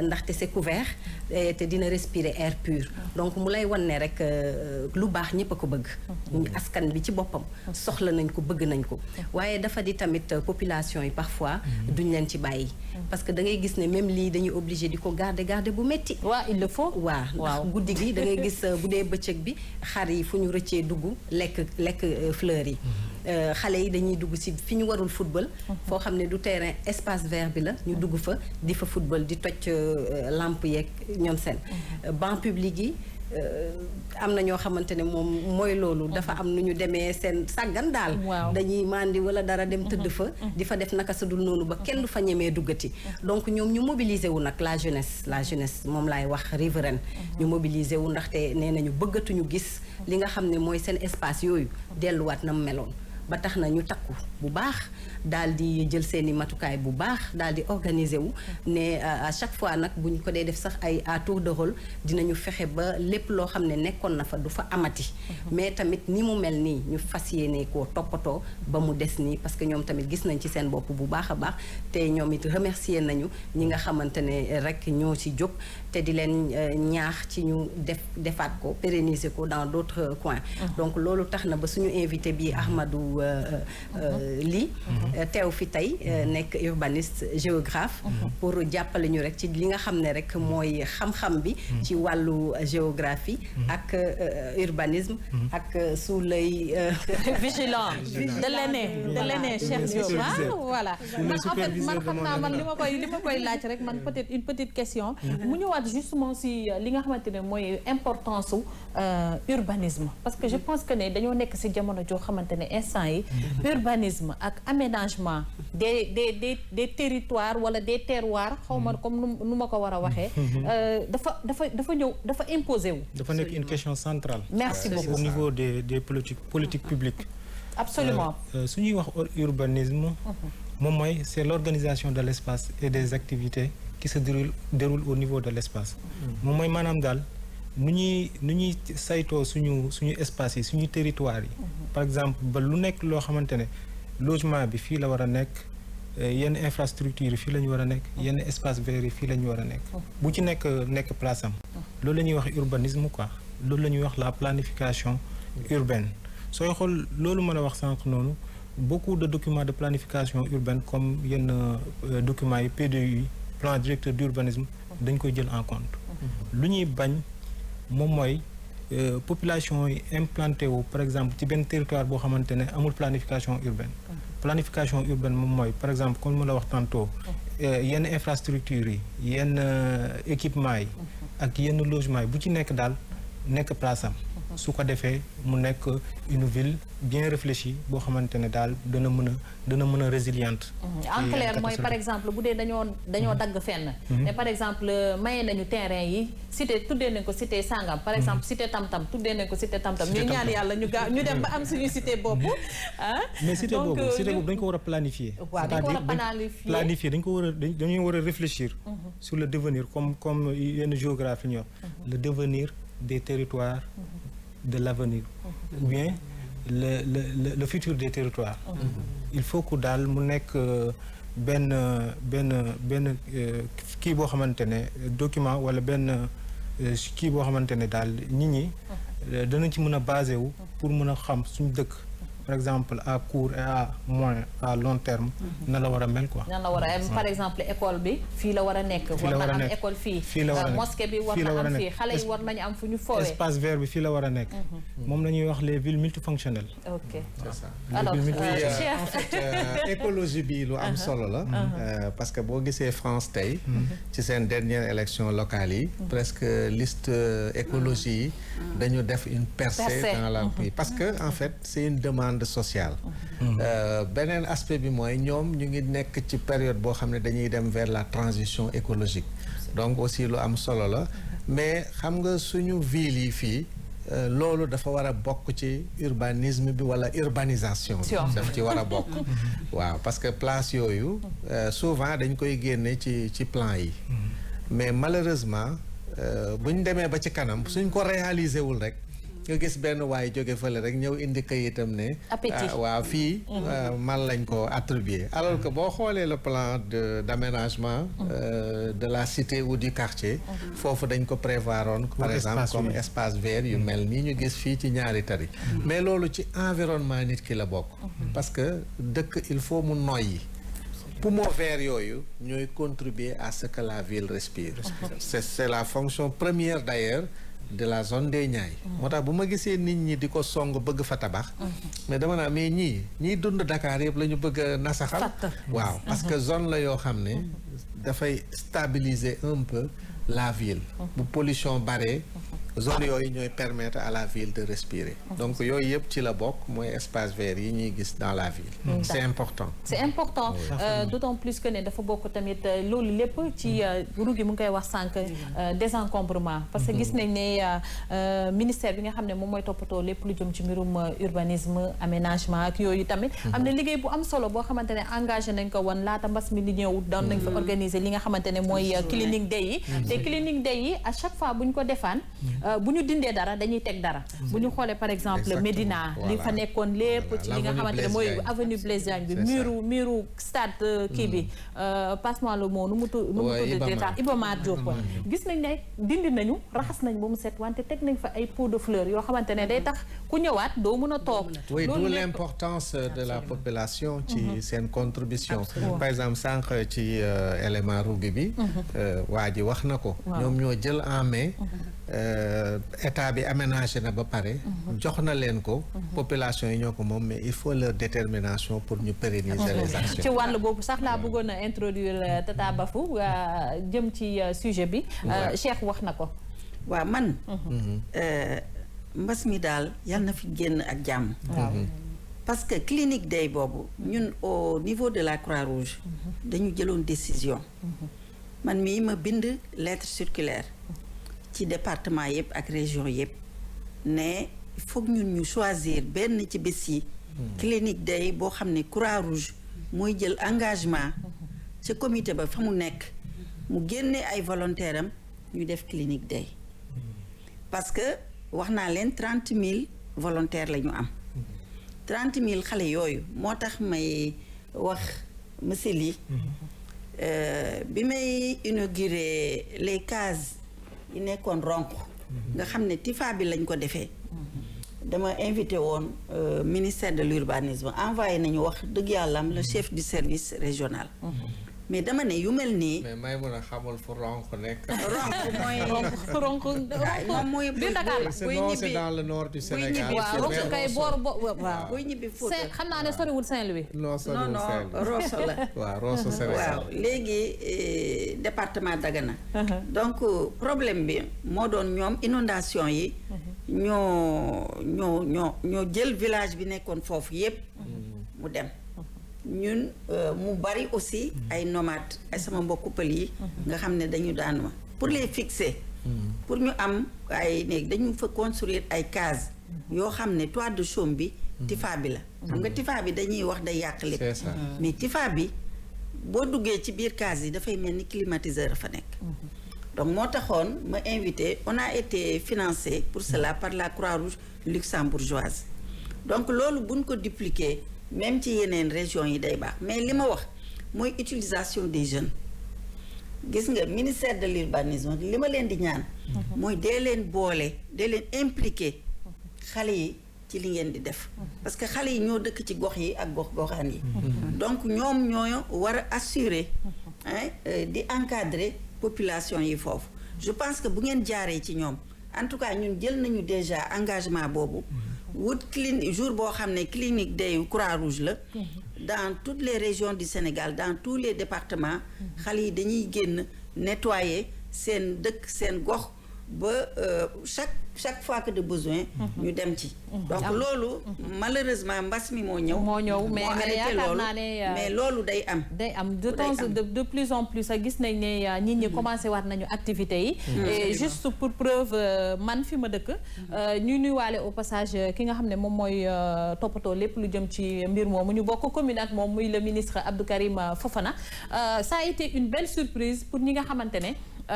ndaxte c'est couvert te dina respirer air pur donc mu lay wan ne rek lu baax ñëpp a ko bëgg askan bi ci boppam soxla nañ ko bëgg nañ ko waaye dafa di tamit population yi parfois duñ leen ci bàyyi parce que da ngay gis ne même lii dañuy obligé di ko garder bu metti waaw il le faut waaw ndax guddi gi da ngay gis bu dee bëccëg bi xar yi fu ñu rëccee dugg lekk fleurs yi xale yi dañuy dugg ci fi ñu warul football foo xam ne du terrain espace vert bi la ñu dugg fa di fa football di toj lampe yeeg ñoom seen banc public yi am na ñoo xamante ne moom mooy loolu dafa am nu ñu demee seen sàggan daal dañuy mandi wala dara dem tëdd fa di fa def naka sa dul noonu ba kenn du fa ñemee duggati donc ñoom ñu mobiliser wu nag la jeunesse moom laay wax riveraine ñu mobiliser wu ndaxte nee nañu bëggatuñu gis li nga xam ne mooy seen espace yooyu delluwaat na mu meloon ba tax na ñu takku bu baax daal di jël seeni matukaay bu baax daal di organiser wu ne à chaque fois nag bu ñu ko dee def sax ay à tour de rôle dinañu fexe ba lépp loo xam ne nekkoon na fa du fa amati mais tamit ni mu mel nii ñu fas yéene koo toppatoo ba mu des nii parce que ñoom tamit gis nañ ci seen bopp bu baax a baax te ñoom it remercier nañu ñi nga xamante ne rek ñoo ci jóg te di leen ñaax ci ñu defaat ko pérenniser ko dans d'autres coins donc loolu tax na ba suñu invité bi Ahmadou Ly teew fi tey nekk urbaniste géographe pour jàppale ñu rek ci li nga xam ne rek mooy xam-xam bi ci wàllu géographie ak urbanisme ak sous l'œil vigilant de l'aîné Cheikh Diop voilà man en fait man xam naa man li ma koy laaj rek man peut-être une petite question mu ñëwaat justement si li nga xamante ne mooy importance su urbanisme parce que je pense que ne dañoo nekk si jamono joo xamante ne instant yi urbanisme ak aménagement des territoires wala des terroirs xaw ma comme nu ma ko war a waxee dafa ñëw dafa imposé wu dafa nekk une question centrale merci beaucoup au niveau des politiques publiques absolument su ñuy wax urbanisme moom mooy c'est l'organisation de l'espace et des activités qui se déroulent au niveau de l'espace moom mooy maanaam daal nu ñuy saytoo suñu espace yi suñu territoire yi par exemple ba lu nekk loo xamante ne logement bi fii la war a nekk yenn infrastructure yi fii la ñu war a nekk yenn espace vert yi fii la ñu war a nekk bu ci nekk place am loolu la ñuy wax urbanisme quoi loolu la ñuy wax la planification urbaine sooy xool loolu mën a wax sànq noonu beaucoup de documents de planification urbaine comme yenn documents yi PDU plan directeur d'urbanisme dañ koy jël en compte lu ñuy bañ moom mooy population yi implanté wu par exemple ci benn territoire boo xamante ne amul planification urbaine. planification urbaine moom mooy par exemple comme ma la wax tantôt yenn infrastructures yi yenn équipement yi ak yenn logement yi bu ci nekk daal nekk place am su ko defee mu nekk une ville bien réfléchie boo xamante ne daal dana mën a résiliente. en clair mooy par exemple bu dee dañoo dagg fenn. mais par exemple maye nañu terrain yi cité tuddee nañ ko cité sangam par exemple cité tam-tam tuddee nañ ko cité tam-tam ñu ñaan yàlla ñu dem ba am suñu cité bopp. mais cité boobu dañ ko war a planifier. waaw dañ ko war a planifier dañuy war a réfléchir. sur le devenir comme yenn géographie ñu wax le devenir des territoires. de l'avenir ou bien le futur des territoires. Il faut que daal mu nekk benn kii boo xamante ne document wala benn kii boo xamante ne daal nit ñi danañ ci mën a basé wu pour mën a xam suñu dëkk par exemple à court et à moyen à long terme na la war a mel quoi. na la war a par exemple école bi fii la war a nekk. war na am école fii mosquée bi war na am fii xale yi war nañu am fu ñu foowee. espace vert bi fii la war a nekk. moom la ñuy wax les villes multifonctionnelles. ok c'est ça. alors en fait écologie bi lu am solo la. parce que boo gisee France tey. ci seen dernière élection locale yi. presque liste écologie yi. dañu def une percée dans la pays parce que en fait c'est une demande sociale. beneen aspect bi mooy ñoom ñu ngi nekk ci période boo xam ne dañuy dem vers la transition écologique donc aussi lu am solo la mais xam nga suñu ville yi fii loolu dafa war a bokk ci urbanisme bi wala urbanisation bi daf ci war a bokk waaw parce que place yooyu souvent dañ koy génne ci plan yi mais malheureusement bu ñu demee ba ci kanam suñ ko réaliser wul rek nga gis benn waay jóge fële rek ñëw indi kayitam ne waaw fii man lañ ko attribuer alors que boo xoolee le plan d'aménagement de la cité ou du quartier foofu dañ ko prévoiroon par exemple comme espace vert yu mel nii ñu gis fii ci ñaari tari mais loolu ci environnement nit ki la bokk parce que dëkk il faut mu noyyi poumon vert yooyu ñooy contribuer à ce que la ville respire c'est la fonction première d'ailleurs de la zone des Niayes moo tax bu ma gisee nit ñi di ko song bëgg fa tabax mais dama naa mais ñii dund Dakar yëpp la ñu bëgg a nasaxal waaw parce que zone la yoo xam ne dafay stabiliser un peu la ville bu pollution bare zone yooyu ñooy permettre à la ville de respirer donc yooyu yëpp ci la bokk mooy espace vert yi ñuy gis dans la ville c'est important d'autant plus que ne dafa bokk tamit loolu lépp ci Rougui mu ngi koy wax sànq désencombrement parce que gis nañ ne ministère bi nga xam ne moom mooy toppatoo lépp lu jëm ci mbirum urbanisme aménagement ak yooyu tamit am na liggéey bu am solo boo xamante ne engagé nañ ko woon laata mbas mi di ñëw doon nañ fa organiser li nga xamante ne mooy cleaning day yi te cleaning day yi à chaque fois bu ñu ko defaan bu ñu dindee dara dañuy teg dara bu ñu xoolee par exemple Médina li fa nekkoon lépp ci li nga xamante ne mooy avenue Blaise Diagne bi muru stade kii bi passement le mot nu mu tudd Iba Mar Diop gis nañ ne dindi nañu raxas nañ ba mu set wante teg nañ fa ay pots de fleurs yoo xamante ne day tax ku ñëwaat doo mën a toog oui d'où l'importance de la population ci seen contribution par exemple sànq ci élément Rougui bi waa ji wax na ko ñoom ñoo jël en main état bi aménagé na ba pare jox na leen ko population yi ñoo ko moom mais il faut leur détermination pour ñu pérenniser les actions ci wàll boobu sax laa bëggoon a introduire Tata Bafou jëm ci sujet bi Cheikh wax na ko waaw man mbas mi daal yal na fi génn ak jàmm parce que clinique day boobu ñun au niveau de la Croix-Rouge dañu jëloon décision man mii ma bind lettre circulaire ci département yëpp ak région yëpp ne il faut ñun ñu choisir benn ci bés yi clinique day boo xam ne Croix-Rouge mooy jël engagement ca comité ba fa mu nekk mu génne ay volontaires am ñu def clinique day parce que wax naa leen 30 000 volontaires la ñu am 30 000 xale yooyu moo tax may wax monsieur Ly bi may inauguré les cases yi nekkoon ronk nga xam ne TIFA bi lañ ko defee dama invité woon ministère de l'urbanisme envoyé nañu wax dëgg yàlla am le chef du service régional mais dama ne yu mel nii. mais may mun a xamul fu ronk nekk. ronk mooy ronk moom mooy biir Dakar la. c'est dans le nord du Sénégal. waaw ronk kay boor waaw. booy ñibbi Fouta xam naa ne soriwul Saint-Louis. non soriwul Saint-Louis Rosso la. waaw Rosso Sénégal. waaw léegi département Dagana. donc problème bi moo doon ñoom inondation yi. ñoo jël village bi nekkoon foofu yépp mu dem. ñun mu bari aussi ay nomades ay sama mbokku pël yi nga xam ne dañu daan ma pour les fixer pour ñu am ay néeg dañu fa construire ay cases yoo xam ne toit de chaume bi tifa bi la xam nga tifa bi dañuy wax day yàq lépp mais tifa bi boo duggee ci biir case yi dafay mel ni climatiseur fa nekk donc moo taxoon ma invité on a été financé pour cela par la Croix-Rouge luxembourgeoise donc loolu buñ ko dupliquer même ci yeneen région yi day baax mais li ma wax mooy utilisation des jeunes gis nga ministère de l'urbanisme li ma leen di ñaan mooy dee leen boole dee leen impliqué xale yi ci li ngeen di def parce que xale yi ñoo dëkk ci gox yi ak gox-goxaan yi donc ñoom ñoo war a assurer di encadrer population yi foofu je pense que bu ngeen jaaree ci ñoom en tout cas ñun jël nañu déjà engagement boobu wut clinique jour boo xam ne clinique day Croix-Rouge la dans toutes les régions du Sénégal dans tous les départements xale yi dañuy génn nettoyer seen dëkk seen gox ba chaque fois que de besoin ñu dem ci donc loolu malheureusement mbas mi moo ñëw mais yaakaar naa ne mais loolu day am de plus en plus gis nañ ne nit ñi commencé waat nañu activités yi et juste pour preuve man fi ma dëkk ñu nuyuwaale au passage ki nga xam ne moom mooy toppatoo lépp lu jëm ci mbir moomu ñu bokk commune ak moom muy le ministre Abdou Karim Fofana ça a été une belle surprise pour ñi nga xamante ne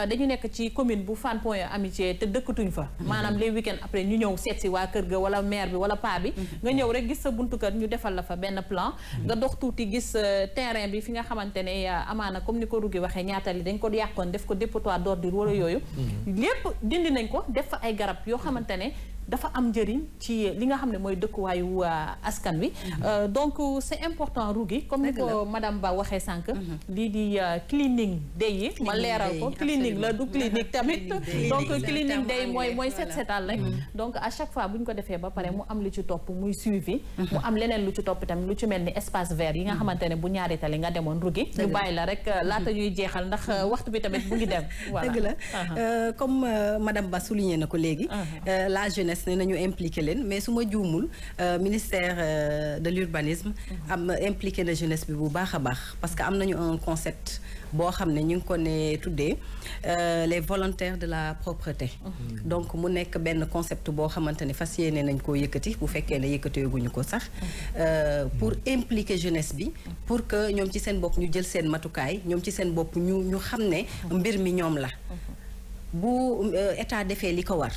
dañu nekk ci commune bu Fann Point Amitié te dëkkatuñ fa maanaam les week-ends après ñu ñëw seet si waa kër ga wala maire bi wala paa bi nga ñëw rek gis sa buntu kër ñu defal la fa benn plan nga dox tuuti gis terrain bi fi nga xamante ne amaana comme ni ko Rougui waxee ñaatali dañ ko yàqoon def ko dépotoir d'ordures wala yooyu lépp dindi nañ ko def fa ay garab yoo xamante ne dafa am njëriñ ci li nga xam ne mooy dëkkuwaayu askan wi donc c'est important Rougui comme ni ko madame Ba waxee sànq lii di cleaning day yi ma leeral ko cleaning la du clinique tamit donc cleaning day mooy set setal rek donc à chaque fois bu ñu ko defee ba pare mu am lu ci topp muy suivi mu am leneen lu ci topp tamit lu ci mel ni espace vert yi nga xamante ne bu ñaari tali nga demoon Rougui ñu bàyyi la rek laata ñuy jeexal ndax waxtu bi tamit bu ngi dem voilà dëgg la comme madame Ba souligné na ko léegi la jeunesse ne nañu impliqué leen mais su ma juumul ministère de l'urbanisme am impliqué na jeunesse bi bu baax a baax parce que am nañu un concept boo xam ne ñu ngi ko ne tuddee les volontaires de la propreté donc mu nekk benn concept boo xamante ne fas yéene nañ koo yëkkati bu fekkee ne yëkkateeguñu ko sax pour impliquer jeunesse bi pour que ñoom ci seen bopp ñu jël seen matukaay ñoom ci seen bopp ñu xam ne mbir mi ñoom la bu état defee li ko war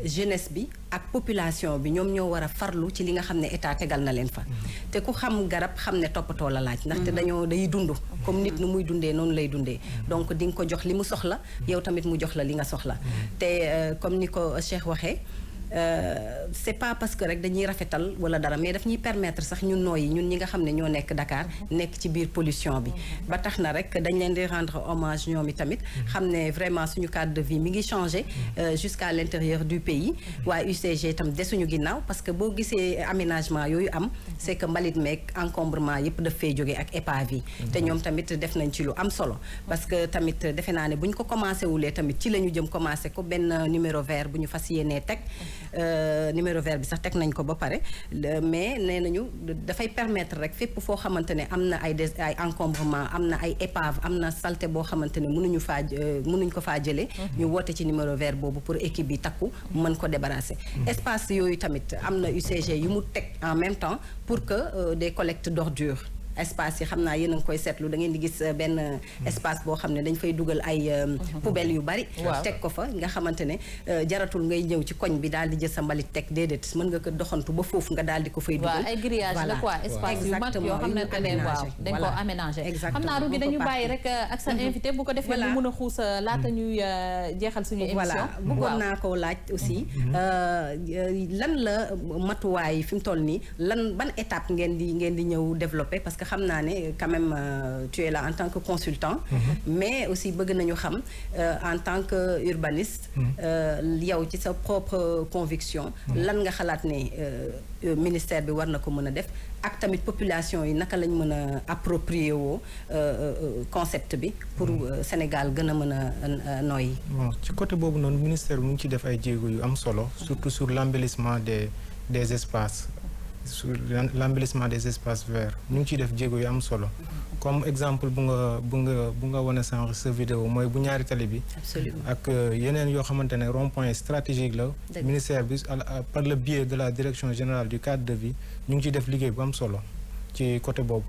jeunesse bi ak population bi ñoom ñoo war a farlu ci li nga xam ne état tegal na leen fa te ku xam garab xam ne toppatoo la laaj ndaxte day dund comme nit nu muy dundee noonu lay dundee donc di nga ko jox li mu soxla yow tamit mu jox la li nga soxla te comme ni ko Cheikh waxee c'est pas parce que rek dañuy rafetal wala dara mais daf ñuy permettre sax ñun nooyi ñun ñi nga xam ne ñoo nekk Dakar nekk ci biir pollution bi ba tax na rek dañ leen di rendre hommage ñoom i tamit xam ne vraiment suñu cadre de vie mi ngi changé jusqu'à l'intérieur du pays waaye UCG tam desuñu ginnaaw parce que boo gisee aménagement yooyu am c'est que mbalit meeg encombrement yëpp daf fay jógee ak épave yi te ñoom tamit def nañ ci lu am solo parce que tamit defe naa ne bu ñu ko commencé wulee tamit ci la ñu jëm commencé ko benn numéro vert bu ñu fas yéenee teg numéro vert bi sax teg nañ ko ba pare mais nee nañu dafay permettre rek fépp foo xamante ne am na ay encombrement am na ay épave am na saleté boo xamante ne mënuñ ko faa jëlee ñu woote ci numéro vert boobu pour équipe bi takku mën ko débarrasser espace yooyu tamit am na UCG yu mu teg en même temps pour que des collectes d'ordures espace yi xam naa yéen a ngi koy seetlu da ngeen di gis benn espace boo xam ne dañ fay dugal ay poubelles yu bari teg ko fa nga xamante ne jaratul ngay ñëw ci koñ bi daal di jël sa mbalit teg déedéet mën nga ko doxantu ba foofu nga daal di ko fay dugal ay grillage la quoi espace yu mag yoo xam ne waaw dañ ko aménagé xam naa Rougui dañu bàyyi rek ak sa invité bu ko defee mu mën a xuus laata ñuy jeexal suñu émission voilà bëggoon naa ko laaj aussi lan la matuwaay fi mu toll nii ban étape ngeen di ñëw développé parce que xam naa ne quand même tu es là en tant que consultant. mais aussi bëgg nañu xam en tant que urbaniste. yow ci sa propre conviction. lan nga xalaat ne ministère bi war na ko mën a def ak tamit population yi naka lañ mën a approprier woo concept bi pour Sénégal gën a mën a noyyi. bon ci côté boobu noonu ministère bi mu ngi ci def ay jéego yu am solo surtout sur l'embellissement des espaces sur l'embellissement des espaces verts ñu ngi ciy def jéego yu am solo comme exemple bu nga wane sànq sa vidéo mooy bu ñaari tali bi. absolument ak yeneen yoo xamante ne rond-point stratégique la. ministère bi par le biais de la direction générale du cadre de vie ñu ngi ciy def liggéey bu am solo ci côté boobu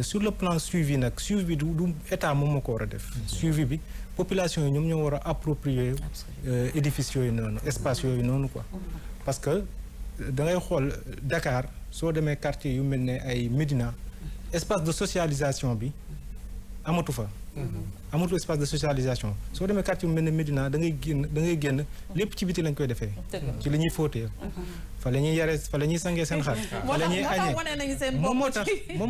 sur le plan suivi nag suivi bi du état moom moo ko war a def. suivi bi population yi ñoom ñoo war a approprier édifices yooyu noonu espace yooyu noonu quoi parce que da ngay xool Dakar soo demee quartier yu mel ne ay Médina espace de socialisation bi amatu fa. amatu espace de socialisation soo demee quartier yu mel ne Médina da ngay génn lépp ci biti lañ koy defee. ci la ñuy fóotee. fa la ñuy yaree fa la ñuy sangee seen xar. fa la ñuy añee moom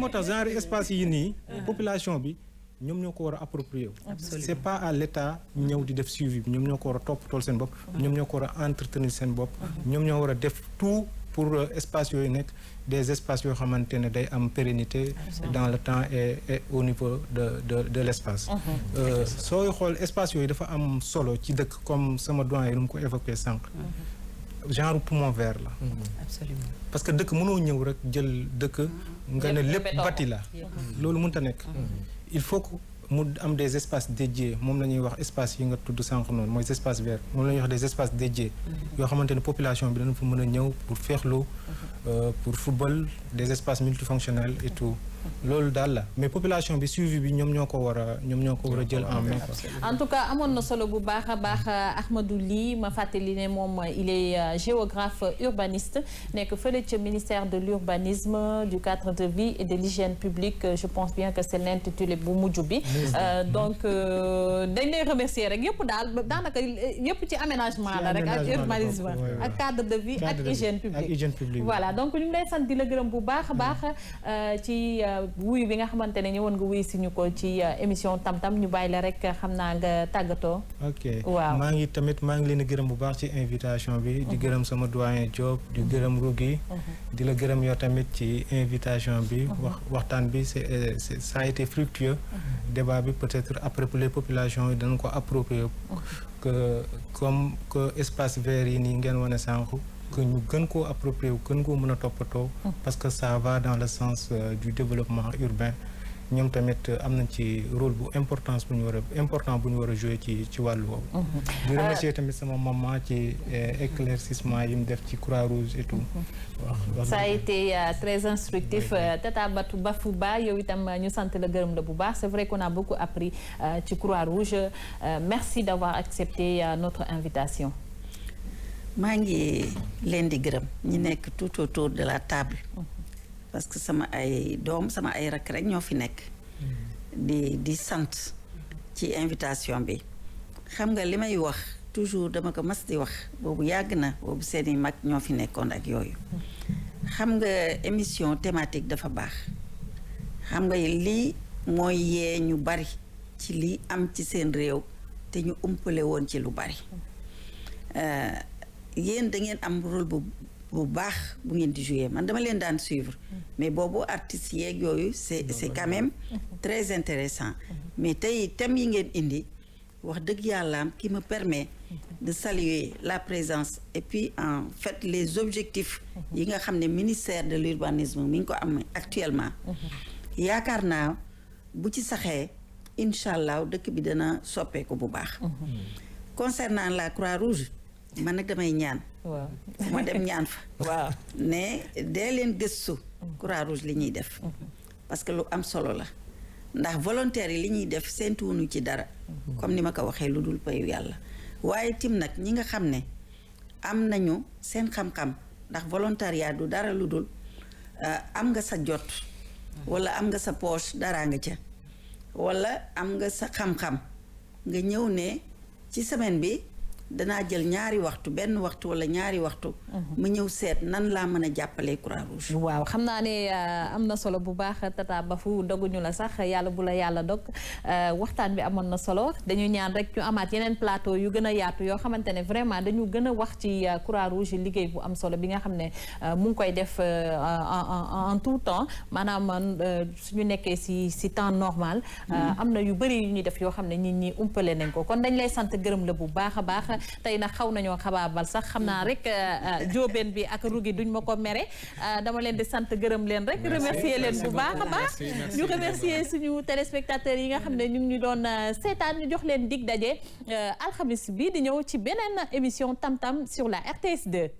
moo tax genre espace yi nii. population bi ñoom ñoo ko war a approprier wu. c'est pas à l'état ñëw di def suivi bi ñoom ñoo ko war a toppatoo seen bopp. ñoom ñoo ko war a entretenir seen bopp. ñoom ñoo war a def tout pour espace yooyu nekk des espaces yoo xamante ne day am pérennité dans le temps et au niveau de l'espace. sooy xool espace yooyu dafa am solo ci dëkk comme sama doyen lu mu ko évoqué sànq. genre poumon vert la. absolument parce que dëkk mënoo ñëw rek jël dëkk. nga ne lépp bâti la. loolu mënut a nekk. il faut que mu am des espaces dédiés moom la ñuy wax espace yi nga tudd sànq noonu mooy espaces verts moom la ñuy wax des espaces dédiés. yoo xamante ne population bi dana fa mën a ñëw pour féexlu pour football des espaces multifonctionnels et tout. loolu daal la mais population bi suivi bi ñoom ñoo ko war a jël en main. en tout cas amoon na solo bu baax a baax Ahmadou Ly ma fàttali ne moom il est géographe urbaniste nekk fële ca ministère de l'urbanisme du cadre de vie et de l'hygiène publique je pense bien que c'est l'intitulé bu mujj bi. donc dañ lay remercier rek yëpp daal daanaka yëpp ci aménagement la rek ak urbanisme ak cadre de vie ak hygiène publique. voilà donc ñu ngi lay sant di la gërëm bu baax a baax ci. wuyu bi nga xamante ne ñëwoon nga wuyu si ñu ko ci émission tam-tam ñu bàyyi la rek xam naa nga tàggatoo. ok waaw maa ngi leen di gërëm bu baax ci invitation bi. di gërëm sama doyen Diop di gërëm Rougui. di la gërëm yow tamit ci invitation bi. waxtaan bi ça a été fructueux. débat bi peut-être après pour les populations yi dañ ko approprier que espace vert yi nii ngeen wane sànq. que ñu gën koo approprier gën koo mën a toppatoo. parce que ça va dans le sens du développement urbain ñoom tamit am nañ ci rôle bu important bu ñu war a jouer ci wàllu woowu. di remercier tamit sama maman ci éclaircissement yi mu def ci Croix-Rouge et tout. ça a été très instructif Tata Bafou Ba yow itam ñu sant la gërëm la bu baax c'est vrai qu'on a beaucoup appris ci Croix-Rouge merci d'avoir accepté notre invitation. maa ngi leen di gërëm ñi nekk tout autour de la table parce que sama ay doom sama ay rakk rek ñoo fi nekk di sant ci invitation bi xam nga li may wax toujours dama ko mas di wax boobu yàgg na boobu seeni mag ñoo fi nekkoon ak yooyu xam nga émission thématique dafa baax xam nga lii mooy yee ñu bari ci li am ci seen réew te ñu umpale woon ci lu bari yéen da ngeen am rôle bu baax bu ngeen di jouer man dama leen daan suivre mais boobu artistes yeeg yooyu c'est quand même très intéressant mais tey thème yi ngeen indi wax dëgg yàlla qui me permet de saluer la présence et puis en fait les objectifs yi nga xam ne ministère de l'urbanisme mi ngi ko am actuellement yaakaar naa bu ci saxee incha allah dëkk bi dana soppeeku bu baax concernant la Croix-Rouge man nag damay ñaan. waaw ma dem ñaan fa. waaw ne dee leen gëstu. Croix-Rouge li ñuy def. parce que lu am solo la. ndax volontaires yi li ñuy def seentuwuñu ci dara. comme ni ma ko waxee lu dul payu yàlla. waaye tim nag ñi nga xam ne am nañu seen xam-xam ndax volontariat du dara lu dul am nga sa jot. wala am nga sa poche daraa nga ca. wala am nga sa xam-xam nga ñëw ne ci semaine bi. danaa jël ñaari waxtu benn waxtu wala ñaari waxtu ma ñëw seet nan laa mën a jàppalee Croix-Rouge. waaw xam naa ne am na solo bu baax Tata Bafou doguñu la sax yàlla bu la yàlla dog waxtaan bi amoon na solo dañu ñaan rek ñu amaat yeneen plateau yu gën a yaatu yoo xamante ne vraiment dañu gën a wax ci Croix-Rouge liggéey bu am solo bi nga xam ne mu ngi koy def en tout temps maanaam suñu nekkee si temps normal am na yu bëri yu ñuy def yoo xam ne nit ñi umpale nañ ko kon dañ lay sant gërëm la bu baax a baax tey nag xaw nañoo xabaabal sax xam naa rek jóobeen bi ak rugi duñ ma ko mere dama leen di sant gërëm leen rek remercier leen bu baax a baax ñu remercier suñu téléspectateurs yi nga xam ne ñu ngi ñu doon seetaan ñu jox leen dig daje alxamis bi di ñëw ci beneen émission Tam Tam sur la RTS 2